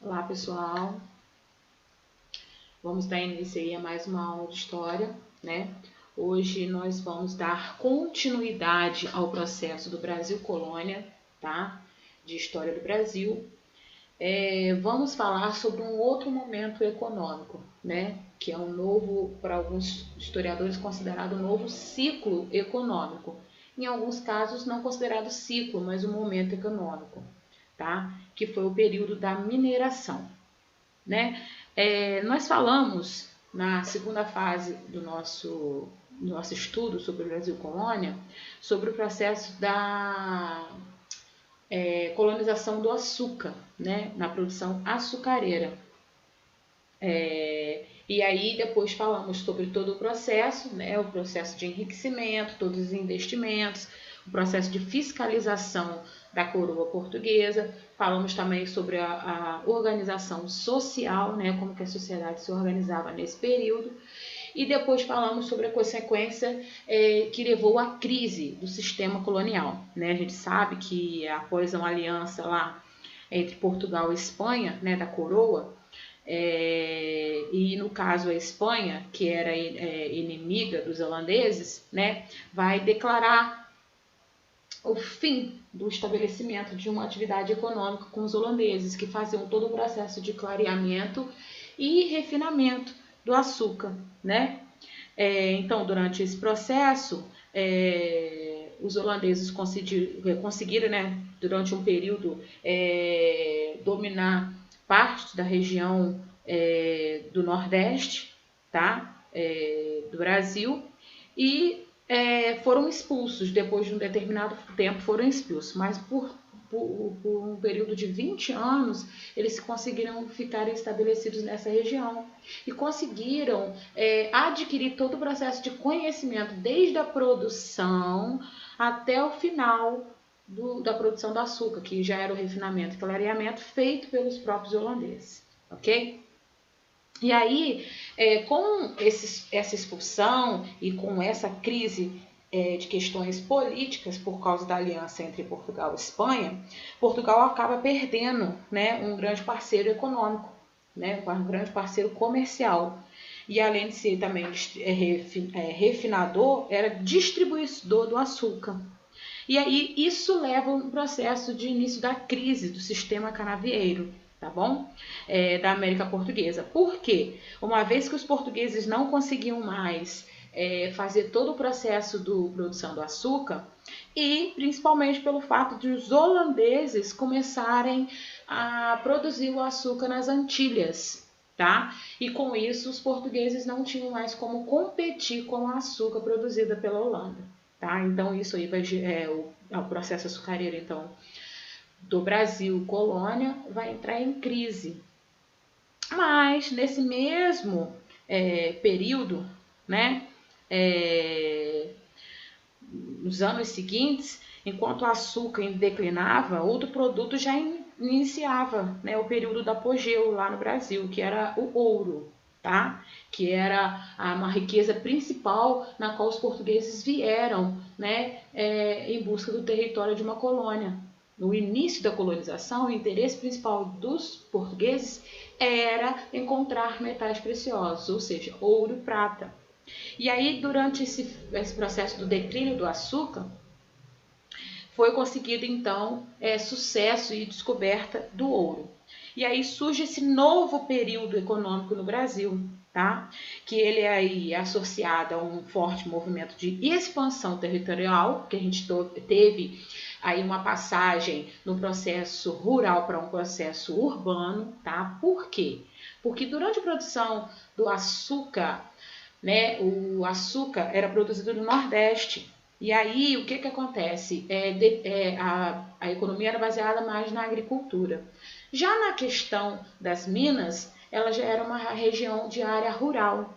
Olá, pessoal. Vamos dar início aí a mais uma aula de história, né? Hoje nós vamos dar continuidade ao processo do Brasil Colônia, tá? De história do Brasil. Vamos falar sobre um outro momento econômico, né? Que é um novo, para alguns historiadores, considerado um novo ciclo econômico. Em alguns casos, não considerado ciclo, mas um momento econômico, tá? Que foi o período da mineração, né? Nós falamos na segunda fase do nosso estudo sobre o Brasil Colônia, sobre o processo da colonização do açúcar, né? Na produção açucareira. E aí depois falamos sobre todo o processo, né? O processo de enriquecimento, todos os investimentos, o processo de fiscalização da coroa portuguesa. Falamos também sobre a organização social, né? Como que a sociedade se organizava nesse período. E depois falamos sobre a consequência que levou à crise do sistema colonial, né? A gente sabe que após uma aliança lá entre Portugal e Espanha, né, da coroa, e no caso a Espanha, que era inimiga dos holandeses, né, vai declarar o fim do estabelecimento de uma atividade econômica com os holandeses, que faziam todo o processo de clareamento e refinamento do açúcar, né? Então, durante esse processo, os holandeses conseguiram, né, durante um período, dominar parte da região do Nordeste, tá? Do Brasil, e foram expulsos. Depois de um determinado tempo foram expulsos, mas por um período de 20 anos eles conseguiram ficar estabelecidos nessa região e conseguiram adquirir todo o processo de conhecimento, desde a produção até o final da produção do açúcar, que já era o refinamento e clareamento feito pelos próprios holandeses, ok? E aí, com essa expulsão e com essa crise de questões políticas por causa da aliança entre Portugal e Espanha, Portugal acaba perdendo, né, um grande parceiro econômico, né, um grande parceiro comercial. E além de ser também refinador, era distribuidor do açúcar. E aí isso leva a um processo de início da crise do sistema canavieiro, tá bom? Da América Portuguesa. Por quê? Uma vez que os portugueses não conseguiam mais fazer todo o processo de produção do açúcar, e principalmente pelo fato de os holandeses começarem a produzir o açúcar nas Antilhas, tá? E com isso os portugueses não tinham mais como competir com o açúcar produzido pela Holanda, tá? Então isso aí o processo açucareiro, então, do Brasil colônia vai entrar em crise. Mas nesse mesmo período, né, nos anos seguintes, enquanto o açúcar declinava, outro produto já iniciava, né, o período do apogeu lá no Brasil, que era o ouro, tá? Que era uma riqueza principal na qual os portugueses vieram, né, em busca do território de uma colônia. No início da colonização, o interesse principal dos portugueses era encontrar metais preciosos, ou seja, ouro e prata. E aí, durante esse processo do declínio do açúcar, foi conseguido, então, sucesso e descoberta do ouro. E aí surge esse novo período econômico no Brasil, tá? Que ele é aí associado a um forte movimento de expansão territorial, que a gente teve aí uma passagem no processo rural para um processo urbano, tá? Por quê? Porque durante a produção do açúcar, né, o açúcar era produzido no Nordeste. E aí, o que acontece? A economia era baseada mais na agricultura. Já na questão das minas, ela já era uma região de área rural,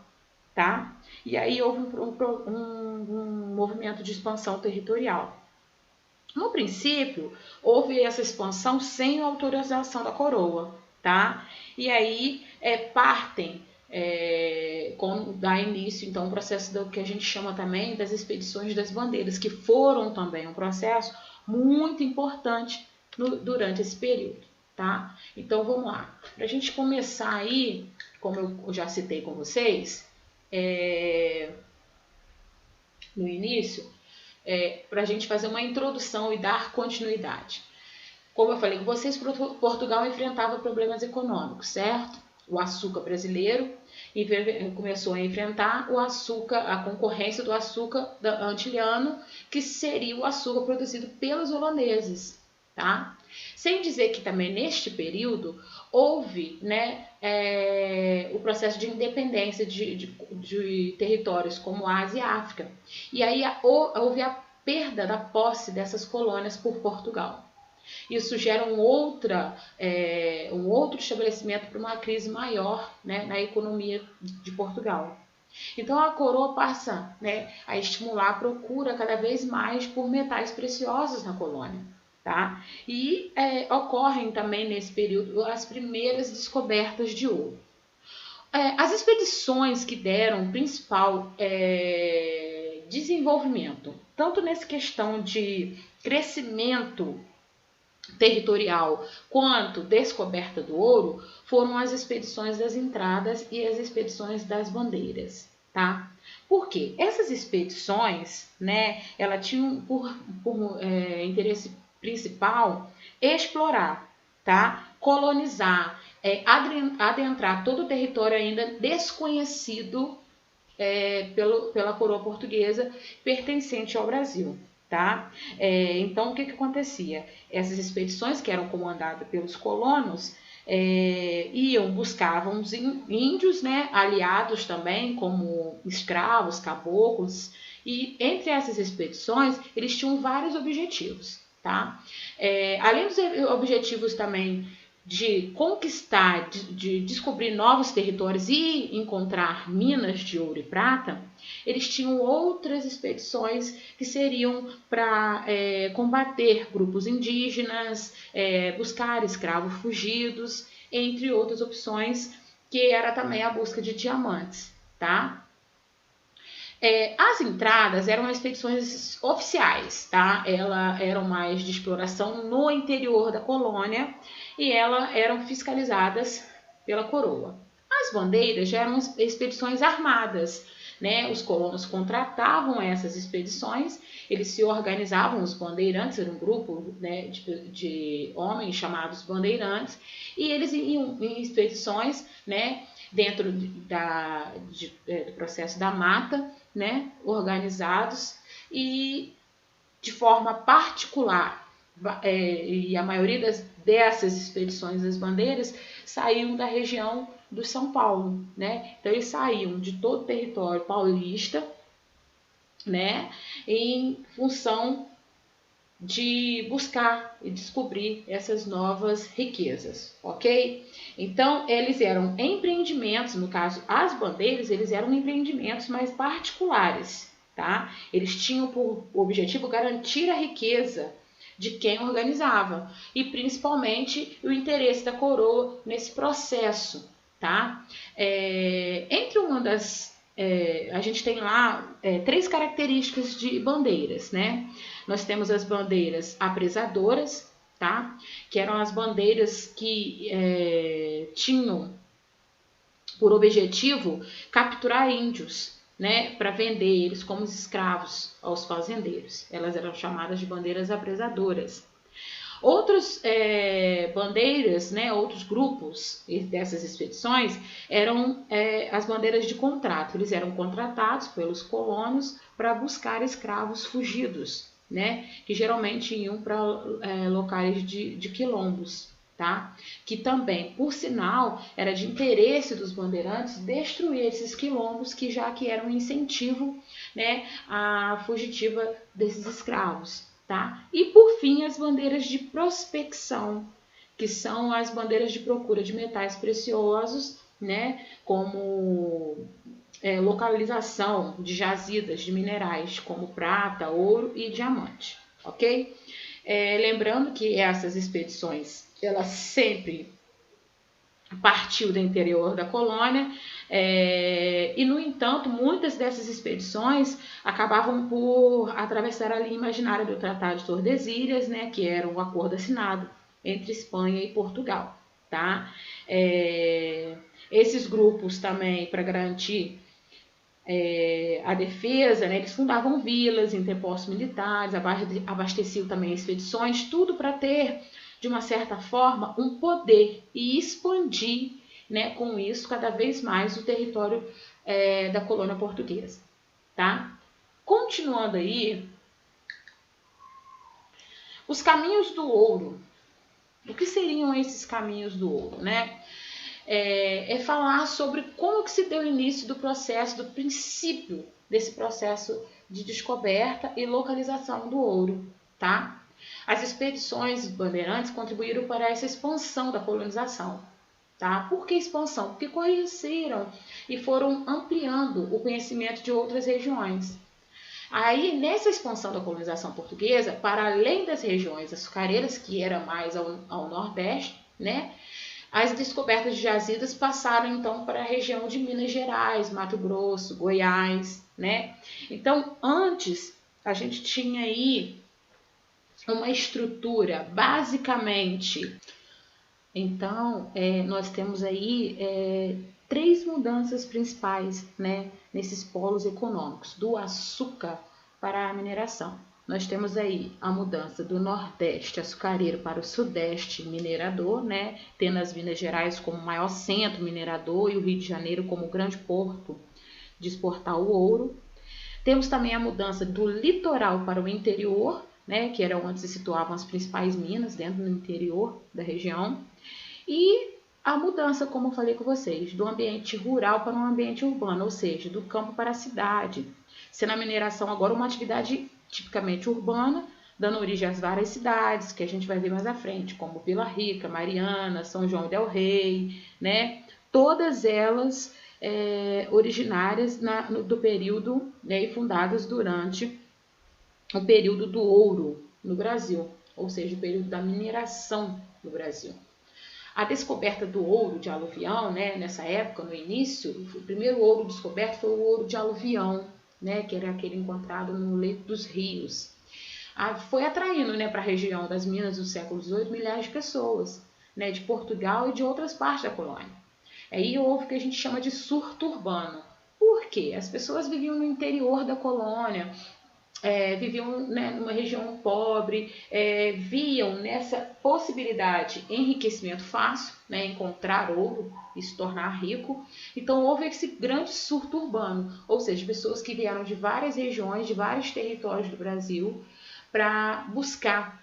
tá? E aí houve um movimento de expansão territorial. No princípio, houve essa expansão sem autorização da coroa, tá? E aí partem dá início, então, o processo do que a gente chama também das expedições das bandeiras, que foram também um processo muito importante durante esse período, tá? Então vamos lá. Para a gente começar aí, como eu já citei com vocês, no início, para a gente fazer uma introdução e dar continuidade. Como eu falei com vocês, Portugal enfrentava problemas econômicos, certo? O açúcar brasileiro começou a enfrentar a concorrência do açúcar antiliano, que seria o açúcar produzido pelos holandeses, tá? Sem dizer que também neste período houve, né, o processo de independência de territórios como Ásia e África. E aí houve a perda da posse dessas colônias por Portugal. Isso gera um outro estabelecimento para uma crise maior, né, na economia de Portugal. Então a coroa passa, né, a estimular a procura cada vez mais por metais preciosos na colônia. Tá? E ocorrem também nesse período as primeiras descobertas de ouro. As expedições que deram principal desenvolvimento, tanto nessa questão de crescimento territorial quanto descoberta do ouro, foram as expedições das entradas e as expedições das bandeiras, tá? Por quê? Essas expedições, né, elas tinham por interesse principal explorar, tá? Colonizar, adentrar todo o território ainda desconhecido pela coroa portuguesa pertencente ao Brasil. Tá? Então, o que acontecia? Essas expedições que eram comandadas pelos colonos buscavam os índios, né, aliados também, como escravos, caboclos, e entre essas expedições eles tinham vários objetivos. Tá? Além dos objetivos também de conquistar, de descobrir novos territórios e encontrar minas de ouro e prata, eles tinham outras expedições que seriam para combater grupos indígenas, buscar escravos fugidos, entre outras opções, que era também a busca de diamantes, tá? As entradas eram expedições oficiais, tá? Elas eram mais de exploração no interior da colônia e elas eram fiscalizadas pela coroa. As bandeiras já eram expedições armadas, né? Os colonos contratavam essas expedições, eles se organizavam, os bandeirantes, era um grupo, né, de homens chamados bandeirantes, e eles iam em expedições, né, dentro do processo da mata, né, organizados e de forma particular. E a maioria dessas expedições das bandeiras saíam da região do São Paulo, né? Então eles saíam de todo o território paulista, né, em função de buscar e descobrir essas novas riquezas, ok? Então, eles eram empreendimentos, no caso, as bandeiras, eles eram empreendimentos mais particulares, tá? Eles tinham por objetivo garantir a riqueza de quem organizava e, principalmente, o interesse da coroa nesse processo, tá? Entre uma das... a gente tem lá 3 características de bandeiras, né? Nós temos as bandeiras apresadoras, tá? Que eram as bandeiras que tinham por objetivo capturar índios, né? Para vender eles como escravos aos fazendeiros. Elas eram chamadas de bandeiras apresadoras. Outras bandeiras, né, outros grupos dessas expedições eram as bandeiras de contrato. Eles eram contratados pelos colonos para buscar escravos fugidos, né, que geralmente iam para locais de quilombos, tá? Que também, por sinal, era de interesse dos bandeirantes destruir esses quilombos que eram um incentivo, né, à fugitiva desses escravos. Tá? E por fim as bandeiras de prospecção, que são as bandeiras de procura de metais preciosos, né? Como localização de jazidas de minerais como prata, ouro e diamante, ok? Lembrando que essas expedições, elas sempre partiu do interior da colônia, e no entanto muitas dessas expedições acabavam por atravessar a linha imaginária do Tratado de Tordesilhas, né, que era um acordo assinado entre Espanha e Portugal, tá? Esses grupos também, para garantir a defesa, né, eles fundavam vilas, interpostos militares, abasteciam também expedições, tudo para ter, de uma certa forma, um poder e expandir, né, com isso cada vez mais o território da colônia portuguesa, tá? Continuando aí, os caminhos do ouro. O que seriam esses caminhos do ouro, né? Falar sobre como que se deu o início do processo, do princípio desse processo de descoberta e localização do ouro, tá? As expedições bandeirantes contribuíram para essa expansão da colonização, tá? Por que expansão? Porque conheceram e foram ampliando o conhecimento de outras regiões. Aí, nessa expansão da colonização portuguesa, para além das regiões açucareiras, que era mais ao nordeste, né? As descobertas de jazidas passaram então para a região de Minas Gerais, Mato Grosso, Goiás, né? Então, antes a gente tinha aí uma estrutura, basicamente. Então, nós temos aí 3 mudanças principais, né, nesses polos econômicos, do açúcar para a mineração. Nós temos aí a mudança do Nordeste açucareiro para o Sudeste minerador, né, tendo as Minas Gerais como maior centro minerador e o Rio de Janeiro como grande porto de exportar o ouro. Temos também a mudança do litoral para o interior, né, que era onde se situavam as principais minas dentro do interior da região. E a mudança, como eu falei com vocês, do ambiente rural para um ambiente urbano, ou seja, do campo para a cidade. Sendo a mineração agora uma atividade tipicamente urbana, dando origem às várias cidades, que a gente vai ver mais à frente, como Vila Rica, Mariana, São João del Rei, né? Todas elas originárias do período, né, e fundadas durante o período do ouro no Brasil, ou seja, o período da mineração no Brasil. A descoberta do ouro de aluvião, né, nessa época, no início, o primeiro ouro descoberto foi o ouro de aluvião, né, que era aquele encontrado no leito dos rios. Foi atraindo, né, para a região das minas do século XVIII milhares de pessoas, né, de Portugal e de outras partes da colônia. Aí houve o que a gente chama de surto urbano. Por quê? As pessoas viviam no interior da colônia, viviam, né, numa região pobre, viam nessa possibilidade enriquecimento fácil, né, encontrar ouro e se tornar rico. Então houve esse grande surto urbano, ou seja, pessoas que vieram de várias regiões, de vários territórios do Brasil, para buscar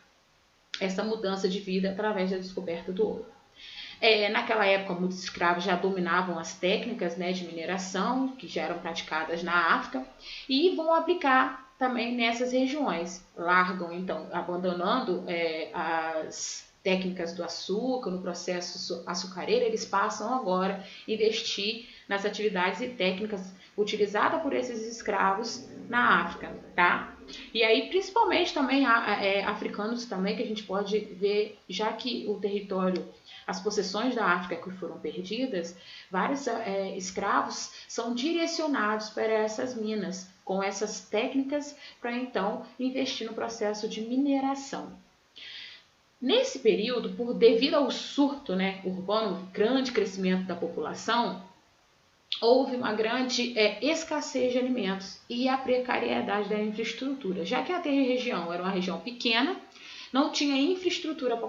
essa mudança de vida através da descoberta do ouro. Naquela época, muitos escravos já dominavam as técnicas, né, de mineração, que já eram praticadas na África, e vão aplicar também nessas regiões. Largam, então, abandonando as técnicas do açúcar, no processo açucareiro, eles passam agora a investir nas atividades e técnicas utilizadas por esses escravos na África, tá? E aí, principalmente também africanos também, que a gente pode ver, já que o território, as possessões da África que foram perdidas, vários escravos são direcionados para essas minas, com essas técnicas, para então investir no processo de mineração. Nesse período, devido ao surto, né, urbano, grande crescimento da população, houve uma grande escassez de alimentos e a precariedade da infraestrutura, já que a região era uma região pequena, não tinha infraestrutura para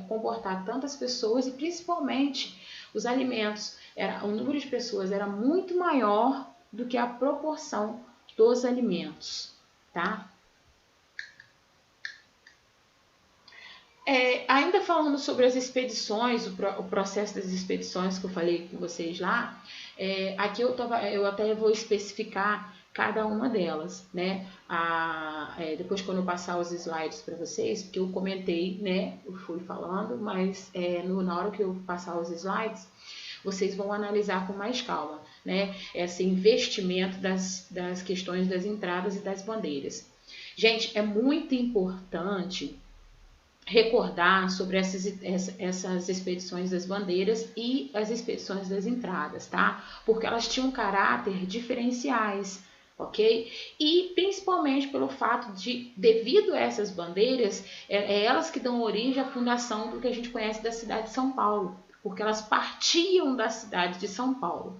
comportar tantas pessoas e principalmente os alimentos, o número de pessoas era muito maior do que a proporção dos alimentos, tá? Ainda falando sobre as expedições, o processo das expedições que eu falei com vocês lá, aqui eu até vou especificar cada uma delas, né? Depois quando eu passar os slides para vocês, porque eu comentei, né? Eu fui falando, mas na hora que eu passar os slides, vocês vão analisar com mais calma, né? Esse investimento das questões das entradas e das bandeiras. Gente, é muito importante recordar sobre essas expedições das bandeiras e as expedições das entradas, tá? Porque elas tinham caráter diferenciais, ok? E principalmente pelo fato de, devido a essas bandeiras, elas que dão origem à fundação do que a gente conhece da cidade de São Paulo, porque elas partiam da cidade de São Paulo.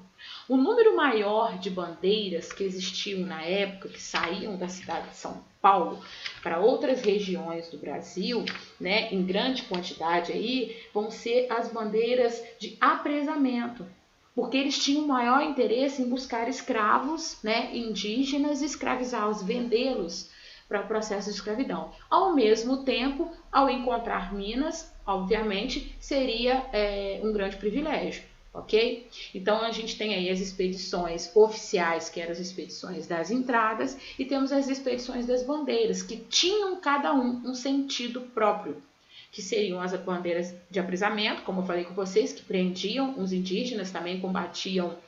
O número maior de bandeiras que existiam na época, que saíam da cidade de São Paulo para outras regiões do Brasil, né, em grande quantidade aí, vão ser as bandeiras de apresamento, porque eles tinham maior interesse em buscar escravos, né, indígenas, escravizá-los, vendê-los para o processo de escravidão. Ao mesmo tempo, ao encontrar minas, obviamente, seria um grande privilégio. Ok? Então a gente tem aí as expedições oficiais, que eram as expedições das entradas, e temos as expedições das bandeiras, que tinham cada um sentido próprio, que seriam as bandeiras de aprisamento, como eu falei com vocês, que prendiam os indígenas, também combatiam,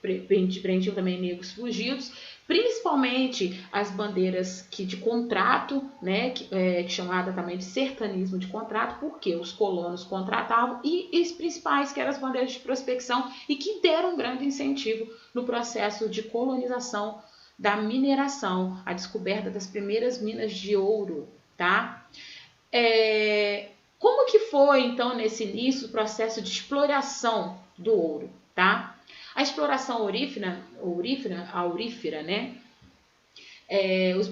prendiam também negros fugidos, principalmente as bandeiras de contrato, né, que chamada também de sertanismo de contrato, porque os colonos contratavam, e as principais, que eram as bandeiras de prospecção, e que deram um grande incentivo no processo de colonização da mineração, a descoberta das primeiras minas de ouro, tá? Como que foi, então, nesse início, o processo de exploração do ouro, tá? A exploração aurífera, né? Os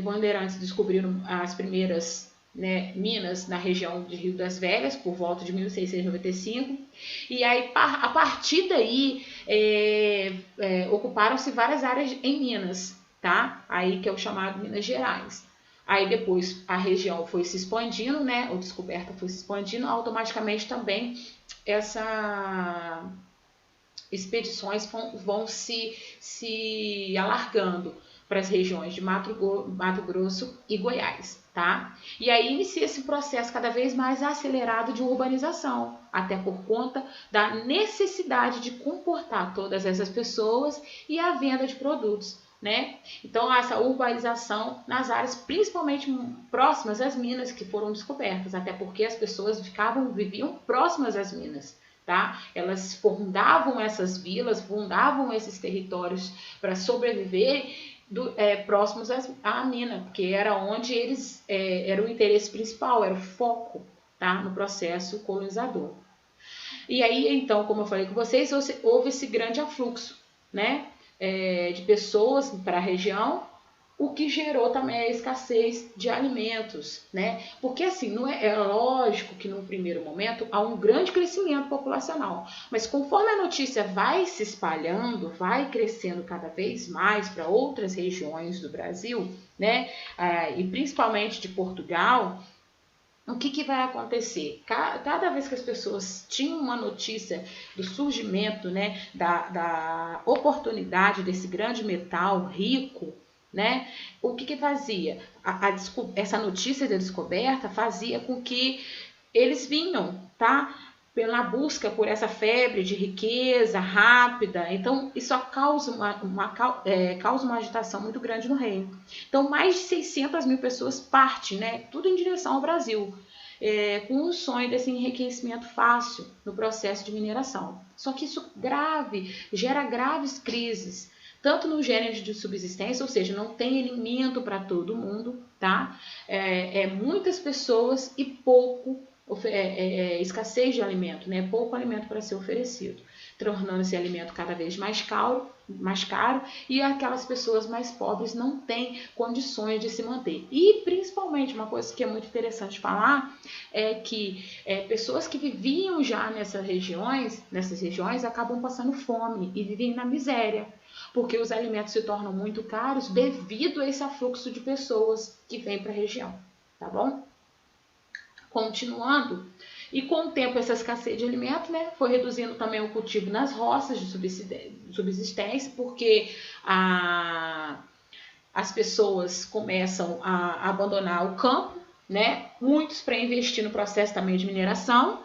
bandeirantes descobriram as primeiras, né, minas na região de Rio das Velhas, por volta de 1695, e aí, a partir daí, ocuparam-se várias áreas em Minas, tá? Aí que é o chamado Minas Gerais. Aí depois a região foi se expandindo, né? A descoberta foi se expandindo, automaticamente também essas expedições vão se alargando para as regiões de Mato Grosso e Goiás, tá? E aí inicia esse processo cada vez mais acelerado de urbanização, até por conta da necessidade de comportar todas essas pessoas e a venda de produtos, né? Então, essa urbanização nas áreas principalmente próximas às minas que foram descobertas, até porque as pessoas viviam próximas às minas, tá? Elas fundavam essas vilas, fundavam esses territórios para sobreviver próximos à mina, porque era onde eles era o interesse principal, era o foco, tá? No processo colonizador. E aí, então, como eu falei com vocês, houve esse grande afluxo, né? De pessoas para a região, o que gerou também a escassez de alimentos, né? Porque assim, não é lógico que num primeiro momento há um grande crescimento populacional, mas conforme a notícia vai se espalhando, vai crescendo cada vez mais para outras regiões do Brasil, né? E principalmente de Portugal, o que vai acontecer? Cada vez que as pessoas tinham uma notícia do surgimento, né, da oportunidade desse grande metal rico, né, o que fazia? Essa notícia da descoberta fazia com que eles vinham, tá? Pela busca por essa febre de riqueza rápida. Então, isso causa uma agitação muito grande no reino. Então, mais de 600 mil pessoas partem, né, tudo em direção ao Brasil, com o sonho desse enriquecimento fácil no processo de mineração. Só que isso gera graves crises, tanto no gênero de subsistência, ou seja, não tem alimento para todo mundo, tá? Muitas pessoas e escassez de alimento, né? Pouco alimento para ser oferecido, tornando esse alimento cada vez mais caro, e aquelas pessoas mais pobres não têm condições de se manter. E principalmente, uma coisa que é muito interessante falar é que pessoas que viviam já nessas regiões acabam passando fome e vivem na miséria, porque os alimentos se tornam muito caros devido a esse afluxo de pessoas que vêm para a região, tá bom? Continuando, e com o tempo essa escassez de alimento, né, foi reduzindo também o cultivo nas roças de subsistência, porque as pessoas começam a abandonar o campo, né, muitos para investir no processo também de mineração,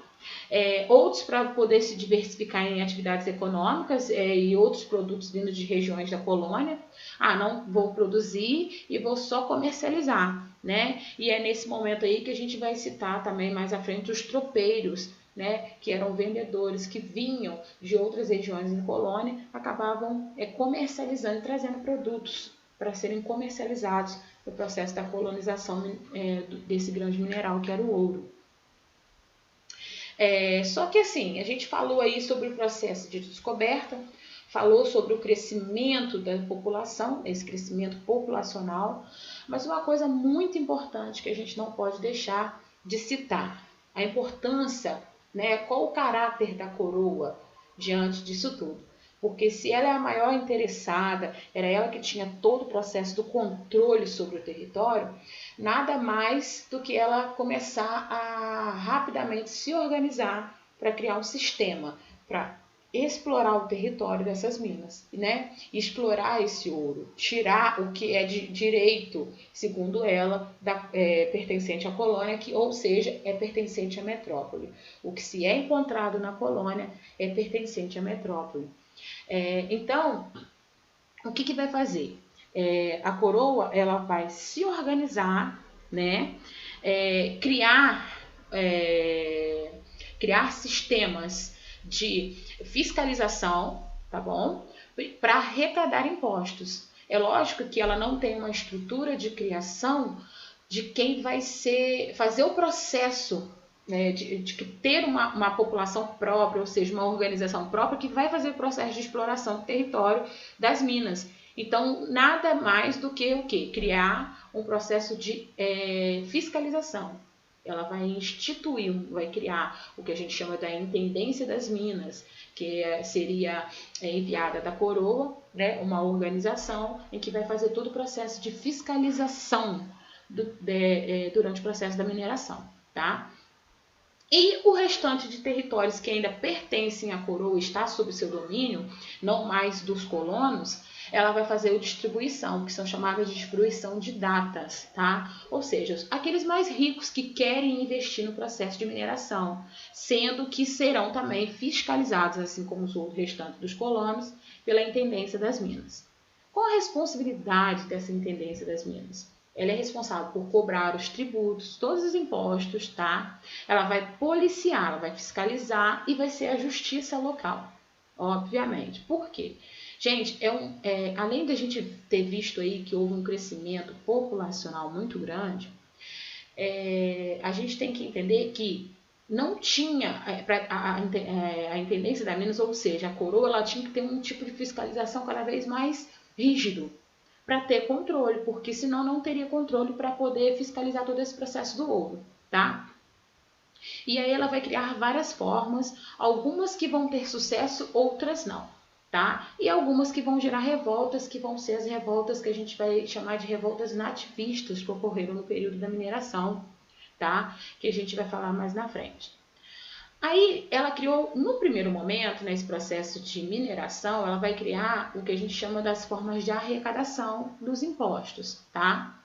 outros para poder se diversificar em atividades econômicas e outros produtos vindos de regiões da colônia. Não vou produzir e vou só comercializar, né? E é nesse momento aí que a gente vai citar também mais à frente os tropeiros, né, que eram vendedores que vinham de outras regiões da colônia, acabavam comercializando e trazendo produtos para serem comercializados no processo da colonização desse grande mineral que era o ouro. Só que assim, a gente falou aí sobre o processo de descoberta, falou sobre o crescimento da população, esse crescimento populacional, mas uma coisa muito importante que a gente não pode deixar de citar, a importância, né, qual o caráter da coroa diante disso tudo. Porque se ela é a maior interessada, era ela que tinha todo o processo do controle sobre o território, nada mais do que ela começar a rapidamente se organizar para criar um sistema, para explorar o território dessas minas, né? Explorar esse ouro, tirar o que é de direito, segundo ela, pertencente à colônia, ou seja, é pertencente à metrópole. O que se é encontrado na colônia é pertencente à metrópole. Então, o que vai fazer? A coroa ela vai se organizar, né? Criar sistemas de fiscalização, tá bom? Para arrecadar impostos. É lógico que ela não tem uma estrutura de criação de quem vai fazer o processo, né, de ter uma população própria, ou seja, uma organização própria que vai fazer o processo de exploração do território das minas. Então, nada mais do que o quê? Criar um processo de fiscalização. Ela vai instituir, vai criar o que a gente chama da Intendência das Minas, que seria enviada da coroa, né, uma organização em que vai fazer todo o processo de fiscalização durante o processo da mineração, tá? E o restante de territórios que ainda pertencem à coroa, está sob seu domínio, não mais dos colonos, ela vai fazer a distribuição, que são chamadas de distribuição de datas, tá? Ou seja, aqueles mais ricos que querem investir no processo de mineração, sendo que serão também fiscalizados, assim como os outros restantes dos colonos, pela Intendência das Minas. Qual a responsabilidade dessa Intendência das Minas? Ela é responsável por cobrar os tributos, todos os impostos, tá? Ela vai policiar, ela vai fiscalizar e vai ser a justiça local, obviamente. Por quê? Gente, além da gente ter visto aí que houve um crescimento populacional muito grande, a gente tem que entender que não tinha a Intendência da Minas, ou seja, a coroa, ela tinha que ter um tipo de fiscalização cada vez mais rígido, para ter controle, porque senão não teria controle para poder fiscalizar todo esse processo do ouro, tá? E aí ela vai criar várias formas, algumas que vão ter sucesso, outras não, tá? E algumas que vão gerar revoltas, que vão ser as revoltas que a gente vai chamar de revoltas nativistas, que ocorreram no período da mineração, tá? Que a gente vai falar mais na frente. Aí ela criou, no primeiro momento, nesse processo de mineração, ela vai criar o que a gente chama das formas de arrecadação dos impostos, tá?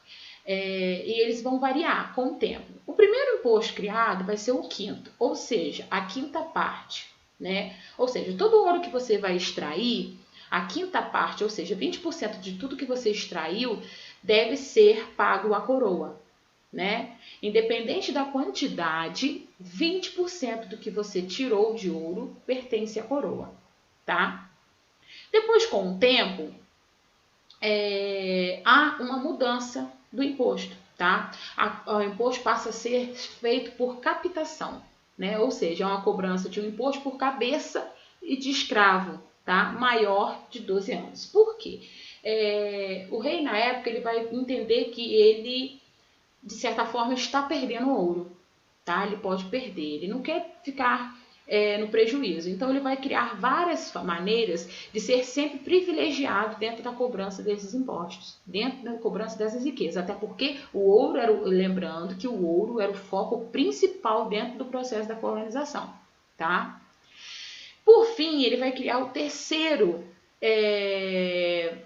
E eles vão variar com o tempo. O primeiro imposto criado vai ser o quinto, ou seja, a quinta parte, né? Ou seja, todo o ouro que você vai extrair, a quinta parte, ou seja, 20% de tudo que você extraiu, deve ser pago à coroa, né? Independente da quantidade, 20% do que você tirou de ouro pertence à coroa, tá? Depois, com o tempo, há uma mudança do imposto, tá? O imposto passa a ser feito por captação, né? Ou seja, é uma cobrança de um imposto por cabeça e de escravo, tá? Maior de 12 anos. Por quê? O rei, na época, ele vai entender que ele, de certa forma, está perdendo ouro, tá? Ele pode perder, ele não quer ficar no prejuízo. Então, ele vai criar várias maneiras de ser sempre privilegiado dentro da cobrança desses impostos, dentro da cobrança dessas riquezas. Até porque o ouro lembrando que o ouro era o foco principal dentro do processo da colonização, tá? Por fim, ele vai criar o terceiro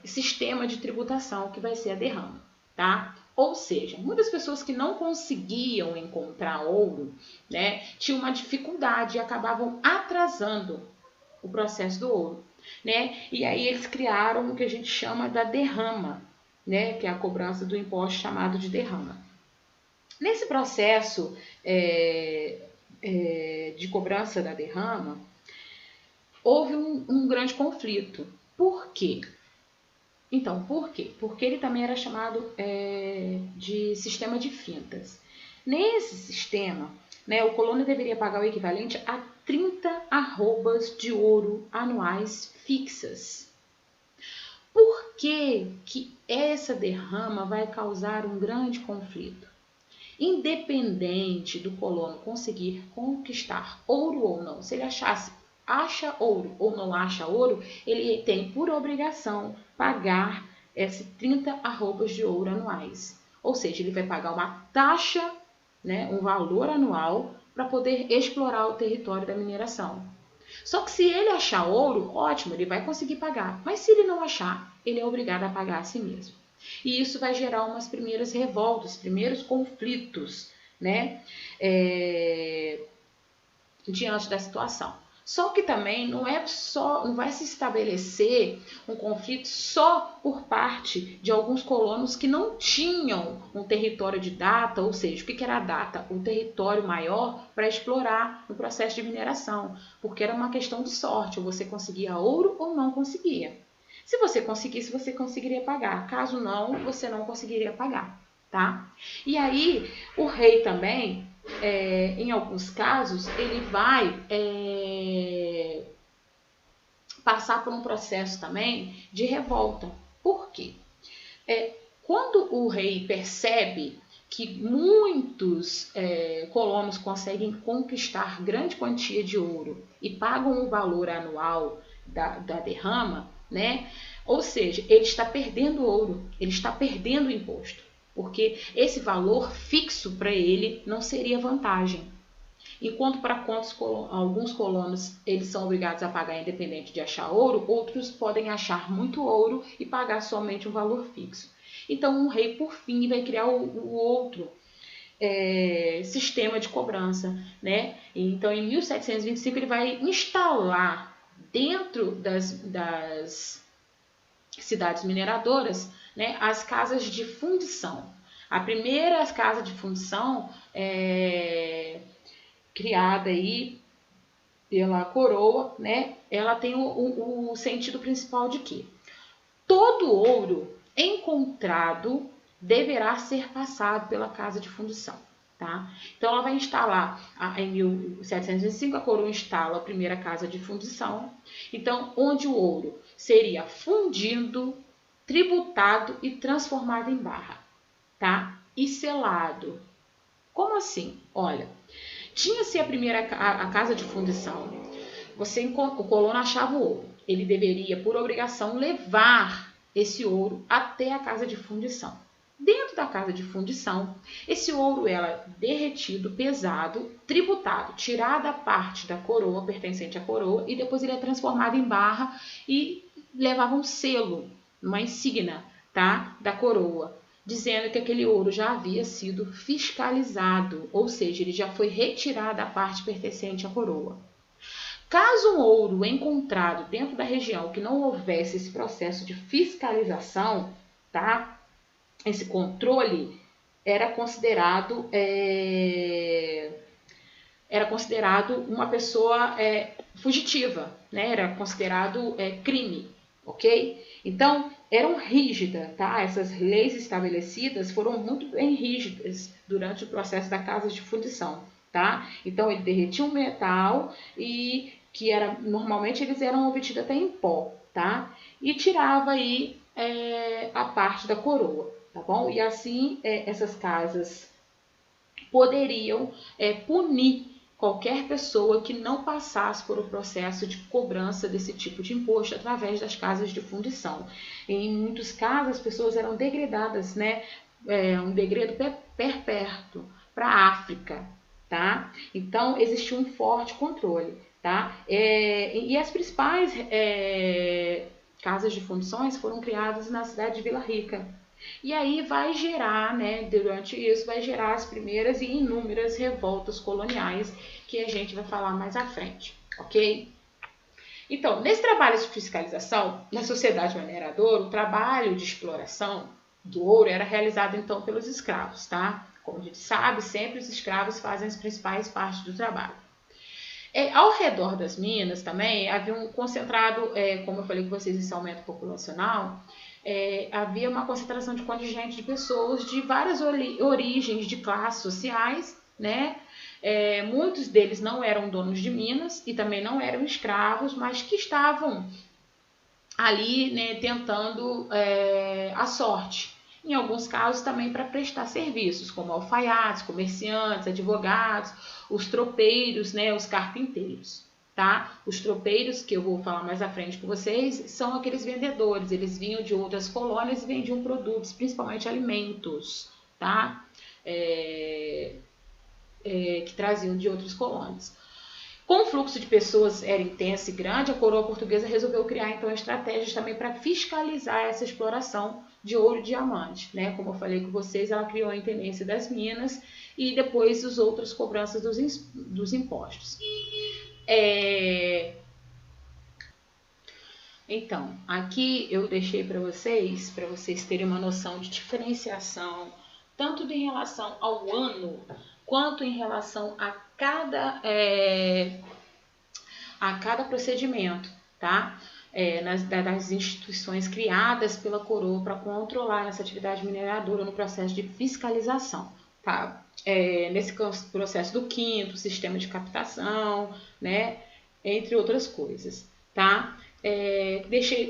sistema de tributação, que vai ser a derrama, tá? Ou seja, muitas pessoas que não conseguiam encontrar ouro, né, tinham uma dificuldade e acabavam atrasando o processo do ouro, né? E aí eles criaram o que a gente chama da derrama, né, que é a cobrança do imposto chamado de derrama. Nesse processo de cobrança da derrama, houve um grande conflito. Por quê? Então, por quê? Porque ele também era chamado de sistema de fintas. Nesse sistema, né, o colono deveria pagar o equivalente a 30 arrobas de ouro anuais fixas. Por que essa derrama vai causar um grande conflito? Independente do colono conseguir conquistar ouro ou não, se ele acha ouro ou não acha ouro, ele tem por obrigação pagar esses 30 arrobas de ouro anuais. Ou seja, ele vai pagar uma taxa, né, um valor anual para poder explorar o território da mineração. Só que se ele achar ouro, ótimo, ele vai conseguir pagar. Mas se ele não achar, ele é obrigado a pagar a si mesmo. E isso vai gerar umas primeiras revoltas, primeiros conflitos, né, diante da situação. Só que também não vai se estabelecer um conflito só por parte de alguns colonos que não tinham um território de data, ou seja, o que era a data? Um território maior para explorar no processo de mineração, porque era uma questão de sorte, ou você conseguia ouro ou não conseguia. Se você conseguisse, você conseguiria pagar. Caso não, você não conseguiria pagar, tá? E aí, o rei também, em alguns casos, ele vai passar por um processo também de revolta. Por quê? Quando o rei percebe que muitos colonos conseguem conquistar grande quantia de ouro e pagam o valor anual da derrama, né? Ou seja, ele está perdendo ouro, ele está perdendo o imposto, porque esse valor fixo para ele não seria vantagem. Enquanto para alguns colonos eles são obrigados a pagar independente de achar ouro, outros podem achar muito ouro e pagar somente um valor fixo. Então o rei, por fim, vai criar o outro sistema de cobrança, né? Então em 1725 ele vai instalar dentro das cidades mineradoras, né, as casas de fundição. A primeira casa de fundição criada aí pela coroa, né, ela tem o sentido principal de que todo ouro encontrado deverá ser passado pela casa de fundição. Tá? Então ela vai instalar, em 1705 a coroa instala a primeira casa de fundição, então onde o ouro seria fundido, tributado e transformado em barra, tá? E selado. Como assim? Olha, tinha-se a casa de fundição, o colono achava o ouro, ele deveria por obrigação levar esse ouro até a casa de fundição. Dentro da casa de fundição, esse ouro era derretido, pesado, tributado, tirada a parte da coroa, pertencente à coroa, e depois ele é transformado em barra e levava um selo, uma insígnia, tá, da coroa, dizendo que aquele ouro já havia sido fiscalizado, ou seja, ele já foi retirado a parte pertencente à coroa. Caso um ouro encontrado dentro da região que não houvesse esse processo de fiscalização, tá, esse controle era considerado uma pessoa fugitiva, né? Era considerado crime, ok? Então eram rígidas, tá? Essas leis estabelecidas foram muito bem rígidas durante o processo da casa de fundição, tá? Então ele derretia um metal e que normalmente eles eram obtidos até em pó, tá? E tirava aí a parte da coroa. Tá bom? E assim essas casas poderiam punir qualquer pessoa que não passasse por um processo de cobrança desse tipo de imposto através das casas de fundição. Em muitos casos as pessoas eram degradadas, né? Um degredo perpétuo para a África, tá? Então existia um forte controle, tá? E as principais casas de fundições foram criadas na cidade de Vila Rica. E aí vai gerar, né, durante isso, vai gerar as primeiras e inúmeras revoltas coloniais que a gente vai falar mais à frente, ok? Então, nesse trabalho de fiscalização, na sociedade mineradora, o trabalho de exploração do ouro era realizado então pelos escravos, tá? Como a gente sabe, sempre os escravos fazem as principais partes do trabalho. Ao redor das minas também havia um concentrado, como eu falei com vocês, esse aumento populacional, havia uma concentração de contingente de pessoas de várias origens, de classes sociais, né? Muitos deles não eram donos de minas e também não eram escravos, mas que estavam ali, né, tentando a sorte. Em alguns casos também para prestar serviços, como alfaiates, comerciantes, advogados, os tropeiros, né, os carpinteiros. Tá? Os tropeiros, que eu vou falar mais à frente com vocês, são aqueles vendedores. Eles vinham de outras colônias e vendiam produtos, principalmente alimentos, tá? Que traziam de outras colônias. Com o fluxo de pessoas era intenso e grande, a coroa portuguesa resolveu criar então estratégias também para fiscalizar essa exploração de ouro e diamante, né? Como eu falei com vocês, ela criou a intendência das minas e depois as outras cobranças dos impostos. Então, aqui eu deixei para vocês terem uma noção de diferenciação, tanto em relação ao ano, quanto em relação a cada procedimento, tá? Das instituições criadas pela coroa para controlar essa atividade mineradora no processo de fiscalização, tá? Nesse processo do quinto, sistema de captação, né? Entre outras coisas, tá?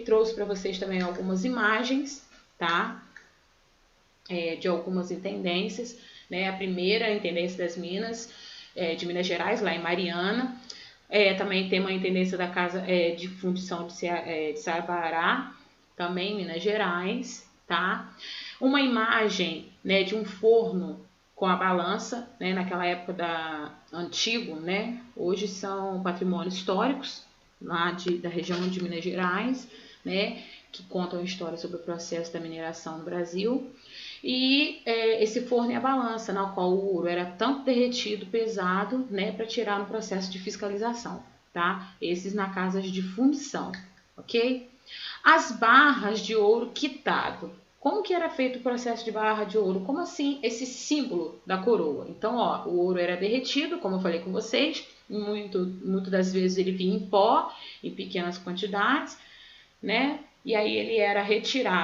Trouxe para vocês também algumas imagens, tá? De algumas intendências, né? A primeira intendência das minas, de Minas Gerais, lá em Mariana. Também tem uma intendência da Casa de Fundição de Sabará, também em Minas Gerais, tá? Uma imagem, né, de um forno com a balança, né, naquela época antigo, né? Hoje são patrimônios históricos lá da região de Minas Gerais, né? Que contam história sobre o processo da mineração no Brasil. E esse forno e a balança, na qual o ouro era tanto derretido, pesado, né, para tirar no processo de fiscalização, tá? Esses na casa de fundição, ok? As barras de ouro quitado. Como que era feito o processo de barra de ouro? Como assim esse símbolo da coroa? Então, ó, o ouro era derretido, como eu falei com vocês, muitas das vezes ele vinha em pó, em pequenas quantidades, né? E aí ele era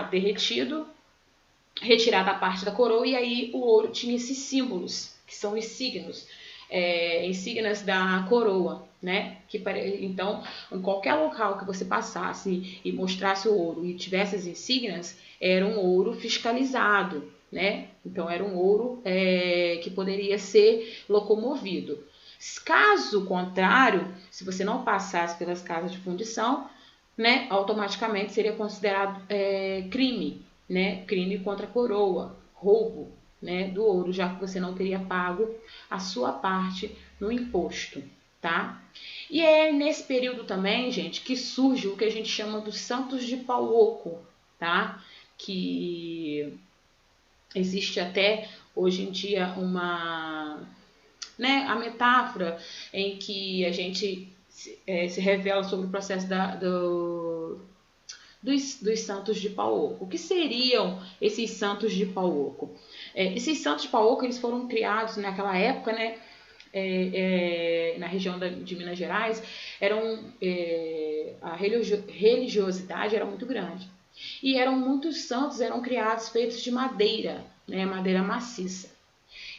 derretido, retirada a parte da coroa, e aí o ouro tinha esses símbolos, que são os signos, insígnias da coroa, né? Então, em qualquer local que você passasse e mostrasse o ouro e tivesse as insígnias, era um ouro fiscalizado, né? Então, era um ouro que poderia ser locomovido. Caso contrário, se você não passasse pelas casas de fundição, né, automaticamente seria considerado crime, né? Crime contra a coroa, roubo, né, do ouro, já que você não teria pago a sua parte no imposto, tá? E é nesse período também, gente, que surge o que a gente chama dos Santos de Pau Oco, tá? Que existe até hoje em dia a metáfora em que a gente se revela sobre o processo dos santos de pau oco. O que seriam esses santos de pau oco? Esses santos de pau oco, eles foram criados naquela época, né? Na região de Minas Gerais, a religiosidade era muito grande. E muitos santos eram criados feitos de madeira, né? Madeira maciça.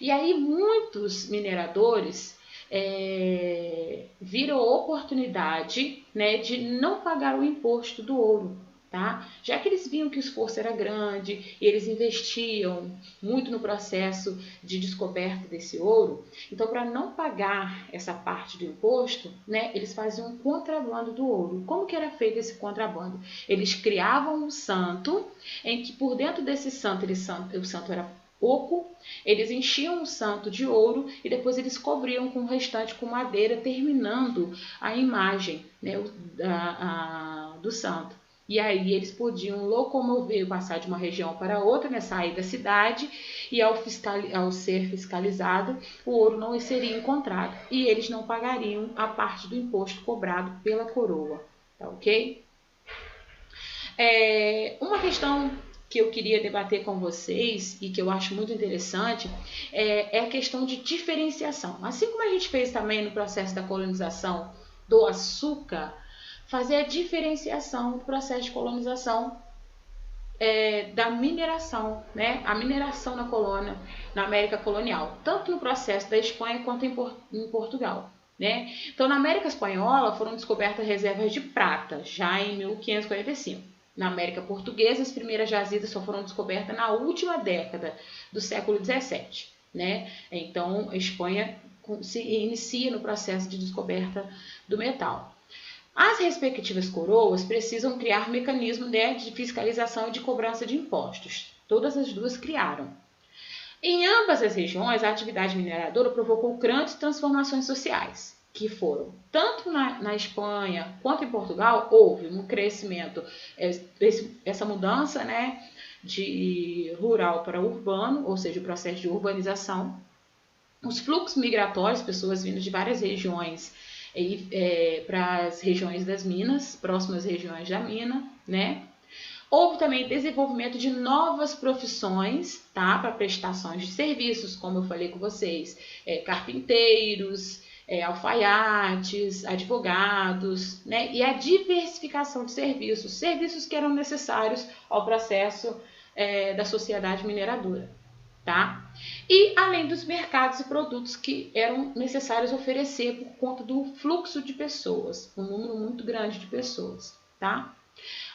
E aí muitos mineradores viram a oportunidade, né, de não pagar o imposto do ouro. Tá? Já que eles viam que o esforço era grande e eles investiam muito no processo de descoberta desse ouro, então para não pagar essa parte do imposto, né, eles faziam um contrabando do ouro. Como que era feito esse contrabando? Eles criavam um santo em que por dentro desse santo, o santo era oco, eles enchiam o santo de ouro e depois eles cobriam com o restante com madeira, terminando a imagem, né, do santo. E aí eles podiam locomover, passar de uma região para outra, né, sair da cidade, e ao ser fiscalizado, o ouro não seria encontrado. E eles não pagariam a parte do imposto cobrado pela coroa. Tá ok? Uma questão que eu queria debater com vocês e que eu acho muito interessante é a questão de diferenciação. Assim como a gente fez também no processo da colonização do açúcar, fazer a diferenciação do processo de colonização da mineração, né? A mineração na colônia, na América colonial, tanto no processo da Espanha quanto em Portugal. Né? Então, na América Espanhola foram descobertas reservas de prata, já em 1545. Na América Portuguesa, as primeiras jazidas só foram descobertas na última década do século XVII. Né? Então, a Espanha se inicia no processo de descoberta do metal. As respectivas coroas precisam criar mecanismos de fiscalização e de cobrança de impostos. Todas as duas criaram. Em ambas as regiões, a atividade mineradora provocou grandes transformações sociais, que foram, tanto na Espanha quanto em Portugal, houve um crescimento, essa mudança, né, de rural para urbano, ou seja, o processo de urbanização. Os fluxos migratórios, pessoas vindo de várias regiões para as regiões das minas, próximas regiões da mina, né? Houve também desenvolvimento de novas profissões, tá? Para prestações de serviços, como eu falei com vocês, carpinteiros, alfaiates, advogados, né? E a diversificação de serviços que eram necessários ao processo da sociedade mineradora. Tá? E além dos mercados e produtos que eram necessários oferecer por conta do fluxo de pessoas, um número muito grande de pessoas. Tá?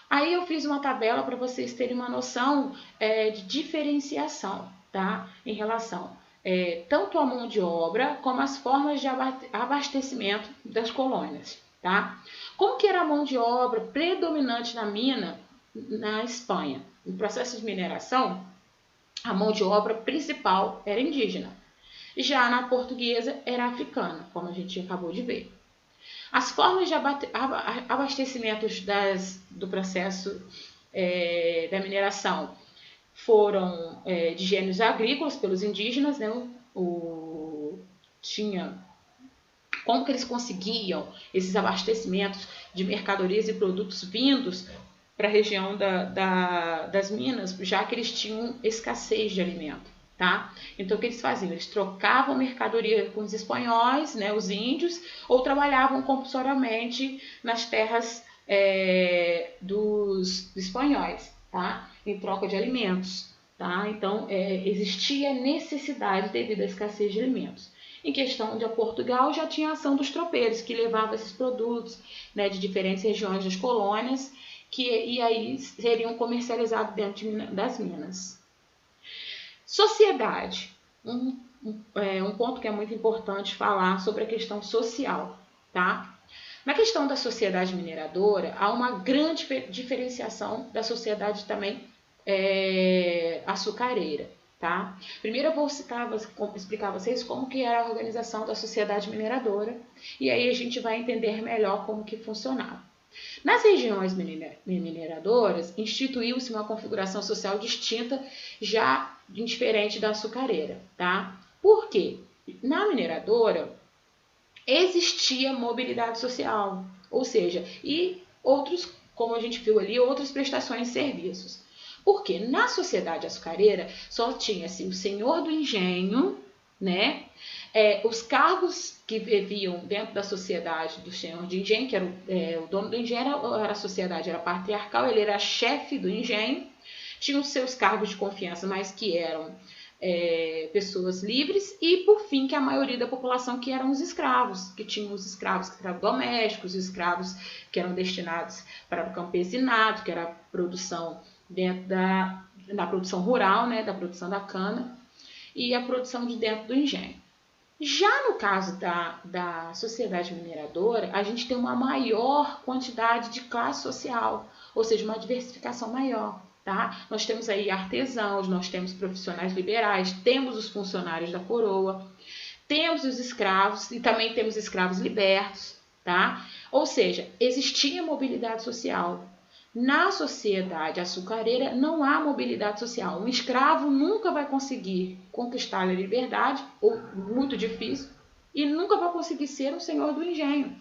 Aí eu fiz uma tabela para vocês terem uma noção de diferenciação, tá? Em relação tanto à mão de obra como às formas de abastecimento das colônias. Tá? Como que era a mão de obra predominante na mina na Espanha? No processo de mineração, a mão de obra principal era indígena. Já na portuguesa era africana, como a gente acabou de ver. As formas de abastecimento do processo da mineração foram de gêneros agrícolas pelos indígenas, né? Como que eles conseguiam esses abastecimentos de mercadorias e produtos vindos para a região das minas, já que eles tinham escassez de alimento, tá? Então, o que eles faziam? Eles trocavam mercadoria com os espanhóis, né, os índios, ou trabalhavam compulsoriamente nas terras dos espanhóis, tá? Em troca de alimentos, tá? Então, existia necessidade devido à escassez de alimentos. Em questão de Portugal, já tinha a ação dos tropeiros, que levavam esses produtos, né, de diferentes regiões das colônias, e aí seriam comercializados dentro das minas. Sociedade. Um ponto que é muito importante falar sobre a questão social. Tá? Na questão da sociedade mineradora, há uma grande diferenciação da sociedade também açucareira. Tá? Primeiro eu vou explicar a vocês como que era a organização da sociedade mineradora, e aí a gente vai entender melhor como que funcionava. Nas regiões mineradoras, instituiu-se uma configuração social distinta, já diferente da açucareira. Tá? Por quê? Na mineradora, existia mobilidade social, ou seja, e outros, como a gente viu ali, outras prestações de serviços. Porque na sociedade açucareira só tinha-se o senhor do engenho, né? Os cargos que viviam dentro da sociedade do senhor de engenho, que era o dono do engenho, era a sociedade era patriarcal, ele era chefe do engenho, tinha os seus cargos de confiança, mas que eram pessoas livres, e por fim que a maioria da população que eram os escravos, que tinham os escravos que eram domésticos, os escravos que eram destinados para o campesinato, que era a produção dentro da produção rural, né, da produção da cana, e a produção de dentro do engenho. Já no caso da sociedade mineradora, a gente tem uma maior quantidade de classe social, ou seja, uma diversificação maior. Tá? Nós temos aí artesãos, nós temos profissionais liberais, temos os funcionários da coroa, temos os escravos e também temos escravos libertos. Tá? Ou seja, existia mobilidade social. Na sociedade açucareira não há mobilidade social. Um escravo nunca vai conseguir conquistar a liberdade, ou muito difícil, e nunca vai conseguir ser um senhor do engenho.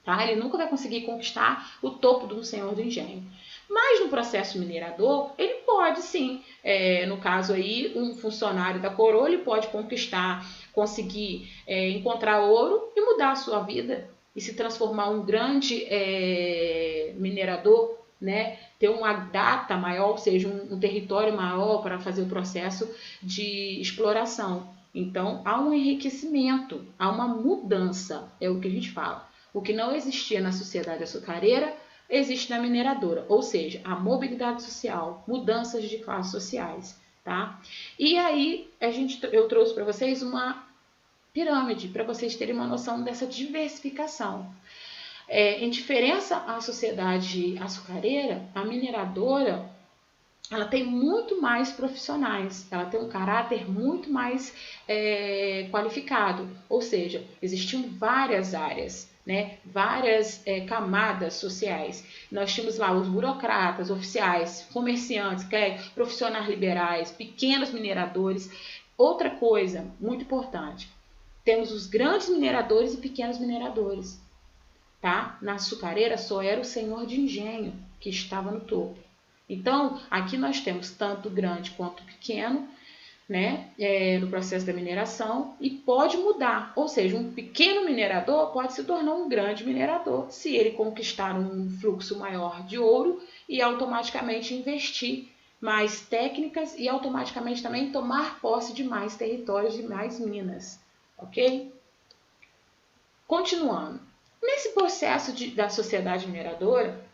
tá? Ele nunca vai conseguir conquistar o topo de um senhor do engenho. Mas no processo minerador, ele pode sim, no caso aí, um funcionário da coroa, ele pode conseguir encontrar ouro e mudar a sua vida e se transformar um grande minerador, né? Ter uma data maior, ou seja, um território maior para fazer o processo de exploração. Então, há um enriquecimento, há uma mudança, é o que a gente fala. O que não existia na sociedade açucareira, existe na mineradora, ou seja, a mobilidade social, mudanças de classes sociais, tá? E aí, eu trouxe para vocês uma pirâmide, para vocês terem uma noção dessa diversificação. Em diferença à sociedade açucareira, a mineradora ela tem muito mais profissionais, ela tem um caráter muito mais qualificado, ou seja, existiam várias áreas, né, várias camadas sociais. Nós tínhamos lá os burocratas, oficiais, comerciantes, profissionais liberais, pequenos mineradores. Outra coisa muito importante, temos os grandes mineradores e pequenos mineradores. Tá? Na açucareira só era o senhor de engenho que estava no topo. Então, aqui nós temos tanto grande quanto pequeno, né, no processo da mineração, e pode mudar. Ou seja, um pequeno minerador pode se tornar um grande minerador se ele conquistar um fluxo maior de ouro e automaticamente investir mais técnicas e automaticamente também tomar posse de mais territórios, de mais minas. Ok? Continuando. Nesse processo da sociedade mineradora,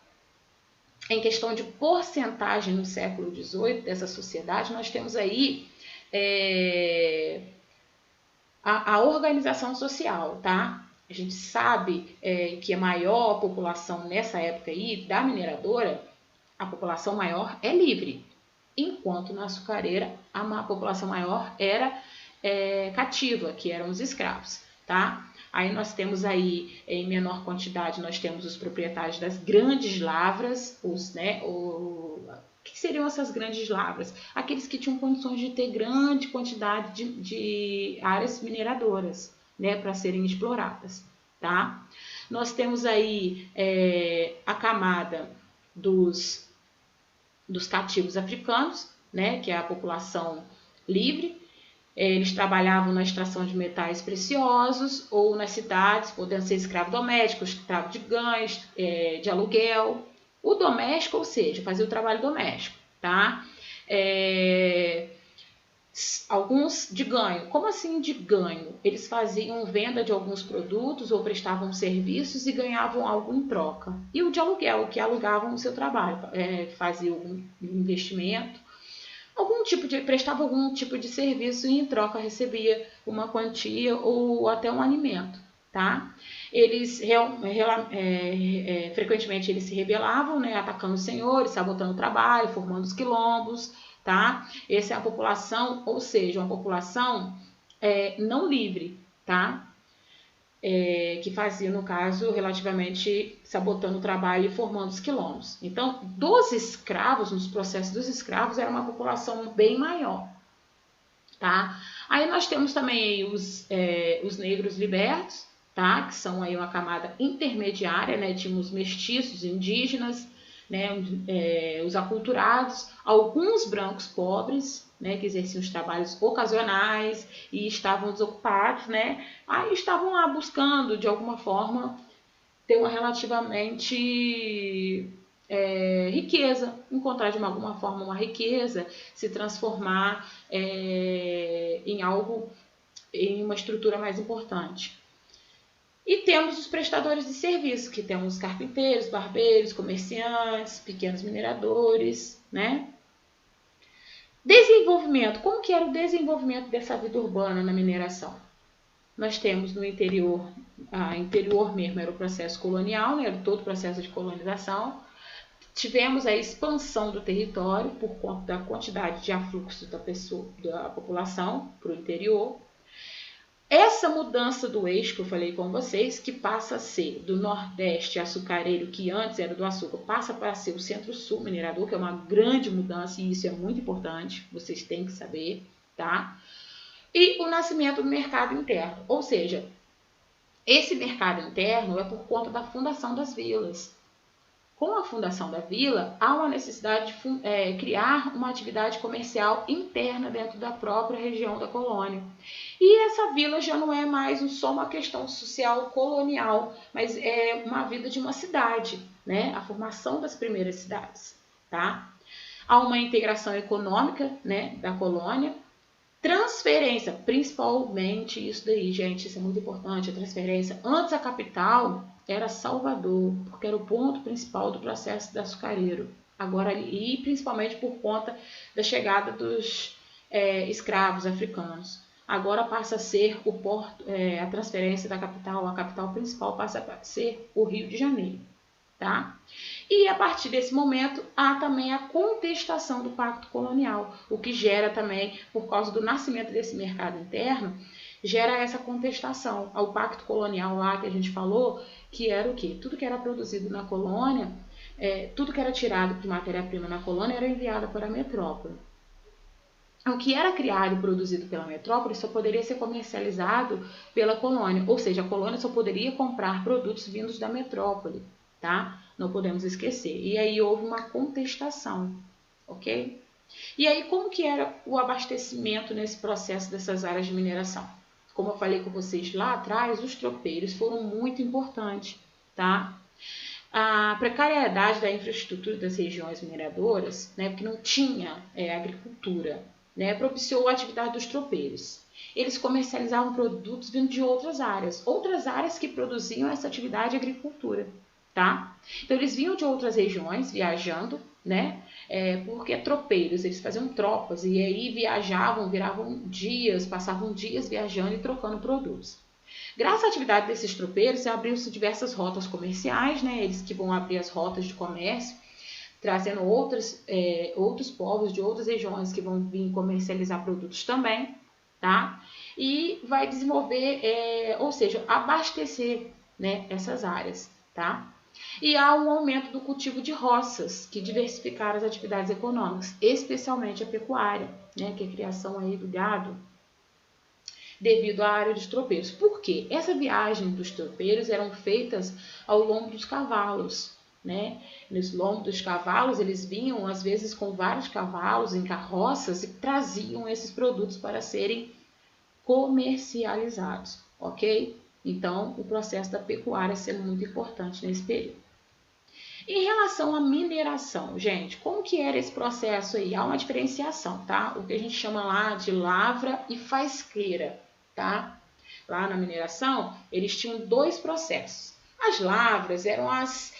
em questão de porcentagem no século XVIII dessa sociedade, nós temos aí a organização social, tá? A gente sabe que a maior população nessa época aí da mineradora, a população maior é livre, enquanto na açucareira a população maior era cativa, que eram os escravos, tá? Aí nós temos aí, em menor quantidade, nós temos os proprietários das grandes lavras, o que seriam essas grandes lavras? Aqueles que tinham condições de ter grande quantidade de áreas mineradoras, né, para serem exploradas, tá? Nós temos aí a camada dos cativos africanos, né, que é a população livre. Eles trabalhavam na extração de metais preciosos ou nas cidades, podendo ser escravo doméstico, escravo de ganhos, de aluguel. O doméstico, ou seja, fazia o trabalho doméstico, tá? Alguns de ganho. Como assim de ganho? Eles faziam venda de alguns produtos ou prestavam serviços e ganhavam algo em troca. E o de aluguel, que alugavam o seu trabalho, faziam um investimento, prestava algum tipo de serviço e em troca recebia uma quantia ou até um alimento, tá? Eles frequentemente eles se rebelavam, né, atacando os senhores, sabotando o trabalho, formando os quilombos, tá? Essa é a população, ou seja, uma população não livre, tá? Que fazia, no caso, relativamente sabotando o trabalho e formando os quilombos. Então, dos escravos, nos processos dos escravos, era uma população bem maior, tá? Aí nós temos também os negros libertos, tá? Que são aí uma camada intermediária, né? Tínhamos mestiços, indígenas, né? Os aculturados, alguns brancos pobres, né, que exerciam os trabalhos ocasionais e estavam desocupados, né? Aí estavam lá buscando, de alguma forma, ter uma relativamente riqueza, encontrar de alguma forma uma riqueza, se transformar em algo, em uma estrutura mais importante. E temos os prestadores de serviço, que temos carpinteiros, barbeiros, comerciantes, pequenos mineradores, né? Desenvolvimento. Como que era o desenvolvimento dessa vida urbana na mineração? Nós temos no interior, interior mesmo era o processo colonial, né? Era todo o processo de colonização. Tivemos a expansão do território por conta da quantidade de afluxo da população para o interior. Essa mudança do eixo que eu falei com vocês, que passa a ser do Nordeste açucareiro, que antes era do açúcar, passa para ser o Centro-Sul minerador, que é uma grande mudança e isso é muito importante, vocês têm que saber, tá? E o nascimento do mercado interno, ou seja, Esse mercado interno é por conta da fundação das vilas. Com a fundação da vila, há uma necessidade de criar uma atividade comercial interna dentro da própria região da colônia. E essa vila já não é mais só uma questão social colonial, mas é uma vida de uma cidade, né? A formação das primeiras cidades, tá? Há uma integração econômica, né, da colônia, transferência, principalmente isso daí, gente, isso é muito importante, a transferência. Antes a capital era Salvador, porque era o ponto principal do processo do açucareiro. Agora, e principalmente por conta da chegada dos escravos africanos. Agora passa a ser o porto, a transferência da capital, a capital principal passa a ser o Rio de Janeiro. Tá? E a partir desse momento há também a contestação do pacto colonial, o que gera também, por causa do nascimento desse mercado interno, gera essa contestação ao pacto colonial lá que a gente falou, que era o quê? Tudo que era produzido na colônia, tudo que era tirado de matéria-prima na colônia era enviado para a metrópole. O que era criado e produzido pela metrópole só poderia ser comercializado pela colônia, ou seja, a colônia só poderia comprar produtos vindos da metrópole. Tá? Não podemos esquecer. E aí houve uma contestação, ok? E aí como que era o abastecimento nesse processo dessas áreas de mineração? Como eu falei com vocês lá atrás, os tropeiros foram muito importantes, tá? A precariedade da infraestrutura das regiões mineradoras, né, porque não tinha agricultura, né, propiciou a atividade dos tropeiros. Eles comercializavam produtos vindo de outras áreas que produziam essa atividade de agricultura. Tá? Então eles vinham de outras regiões viajando, né? Porque tropeiros, eles faziam tropas e aí viajavam, passavam dias viajando e trocando produtos. Graças à atividade desses tropeiros, abriu-se diversas rotas comerciais, né? Eles que vão abrir as rotas de comércio, trazendo outros povos de outras regiões que vão vir comercializar produtos também, tá? E vai desenvolver, ou seja, abastecer, né, essas áreas, tá? E há um aumento do cultivo de roças, que diversificaram as atividades econômicas, especialmente a pecuária, né, que é a criação aí do gado, devido à área dos tropeiros. Por quê? Essa viagem dos tropeiros eram feitas ao lombo dos cavalos, né? Nos lombos dos cavalos, eles vinham, às vezes, com vários cavalos em carroças e traziam esses produtos para serem comercializados, ok? Então, o processo da pecuária sendo muito importante nesse período. Em relação à mineração, gente, como que era esse processo aí? Há uma diferenciação, tá? O que a gente chama lá de lavra e faisqueira, tá? Lá na mineração, eles tinham dois processos. As lavras eram as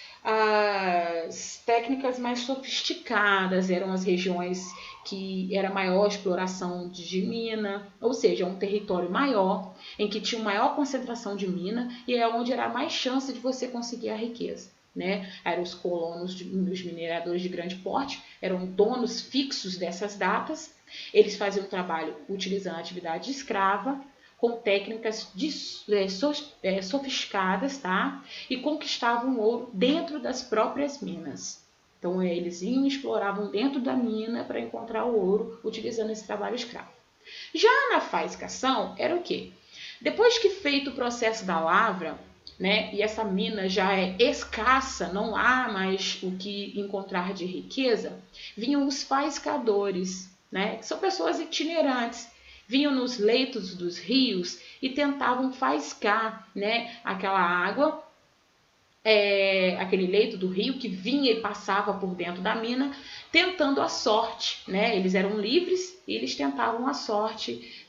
técnicas mais sofisticadas, eram as regiões que era maior exploração de mina, ou seja, um território maior, em que tinha maior concentração de mina e é onde era mais chance de você conseguir a riqueza. Né? Eram os colonos dos mineradores de grande porte, eram donos fixos dessas datas, eles faziam trabalho utilizando a atividade escrava, com técnicas sofisticadas, tá? E conquistavam ouro dentro das próprias minas. Então, eles iam e exploravam dentro da mina para encontrar o ouro, utilizando esse trabalho escravo. Já na faiscação, era o quê? Depois que feito o processo da lavra, né, e essa mina já é escassa, não há mais o que encontrar de riqueza, vinham os faiscadores, né, que são pessoas itinerantes, vinham nos leitos dos rios e tentavam faiscar, né, aquela água, aquele leito do rio que vinha e passava por dentro da mina, tentando a sorte, né? Eles eram livres e eles tentavam a sorte,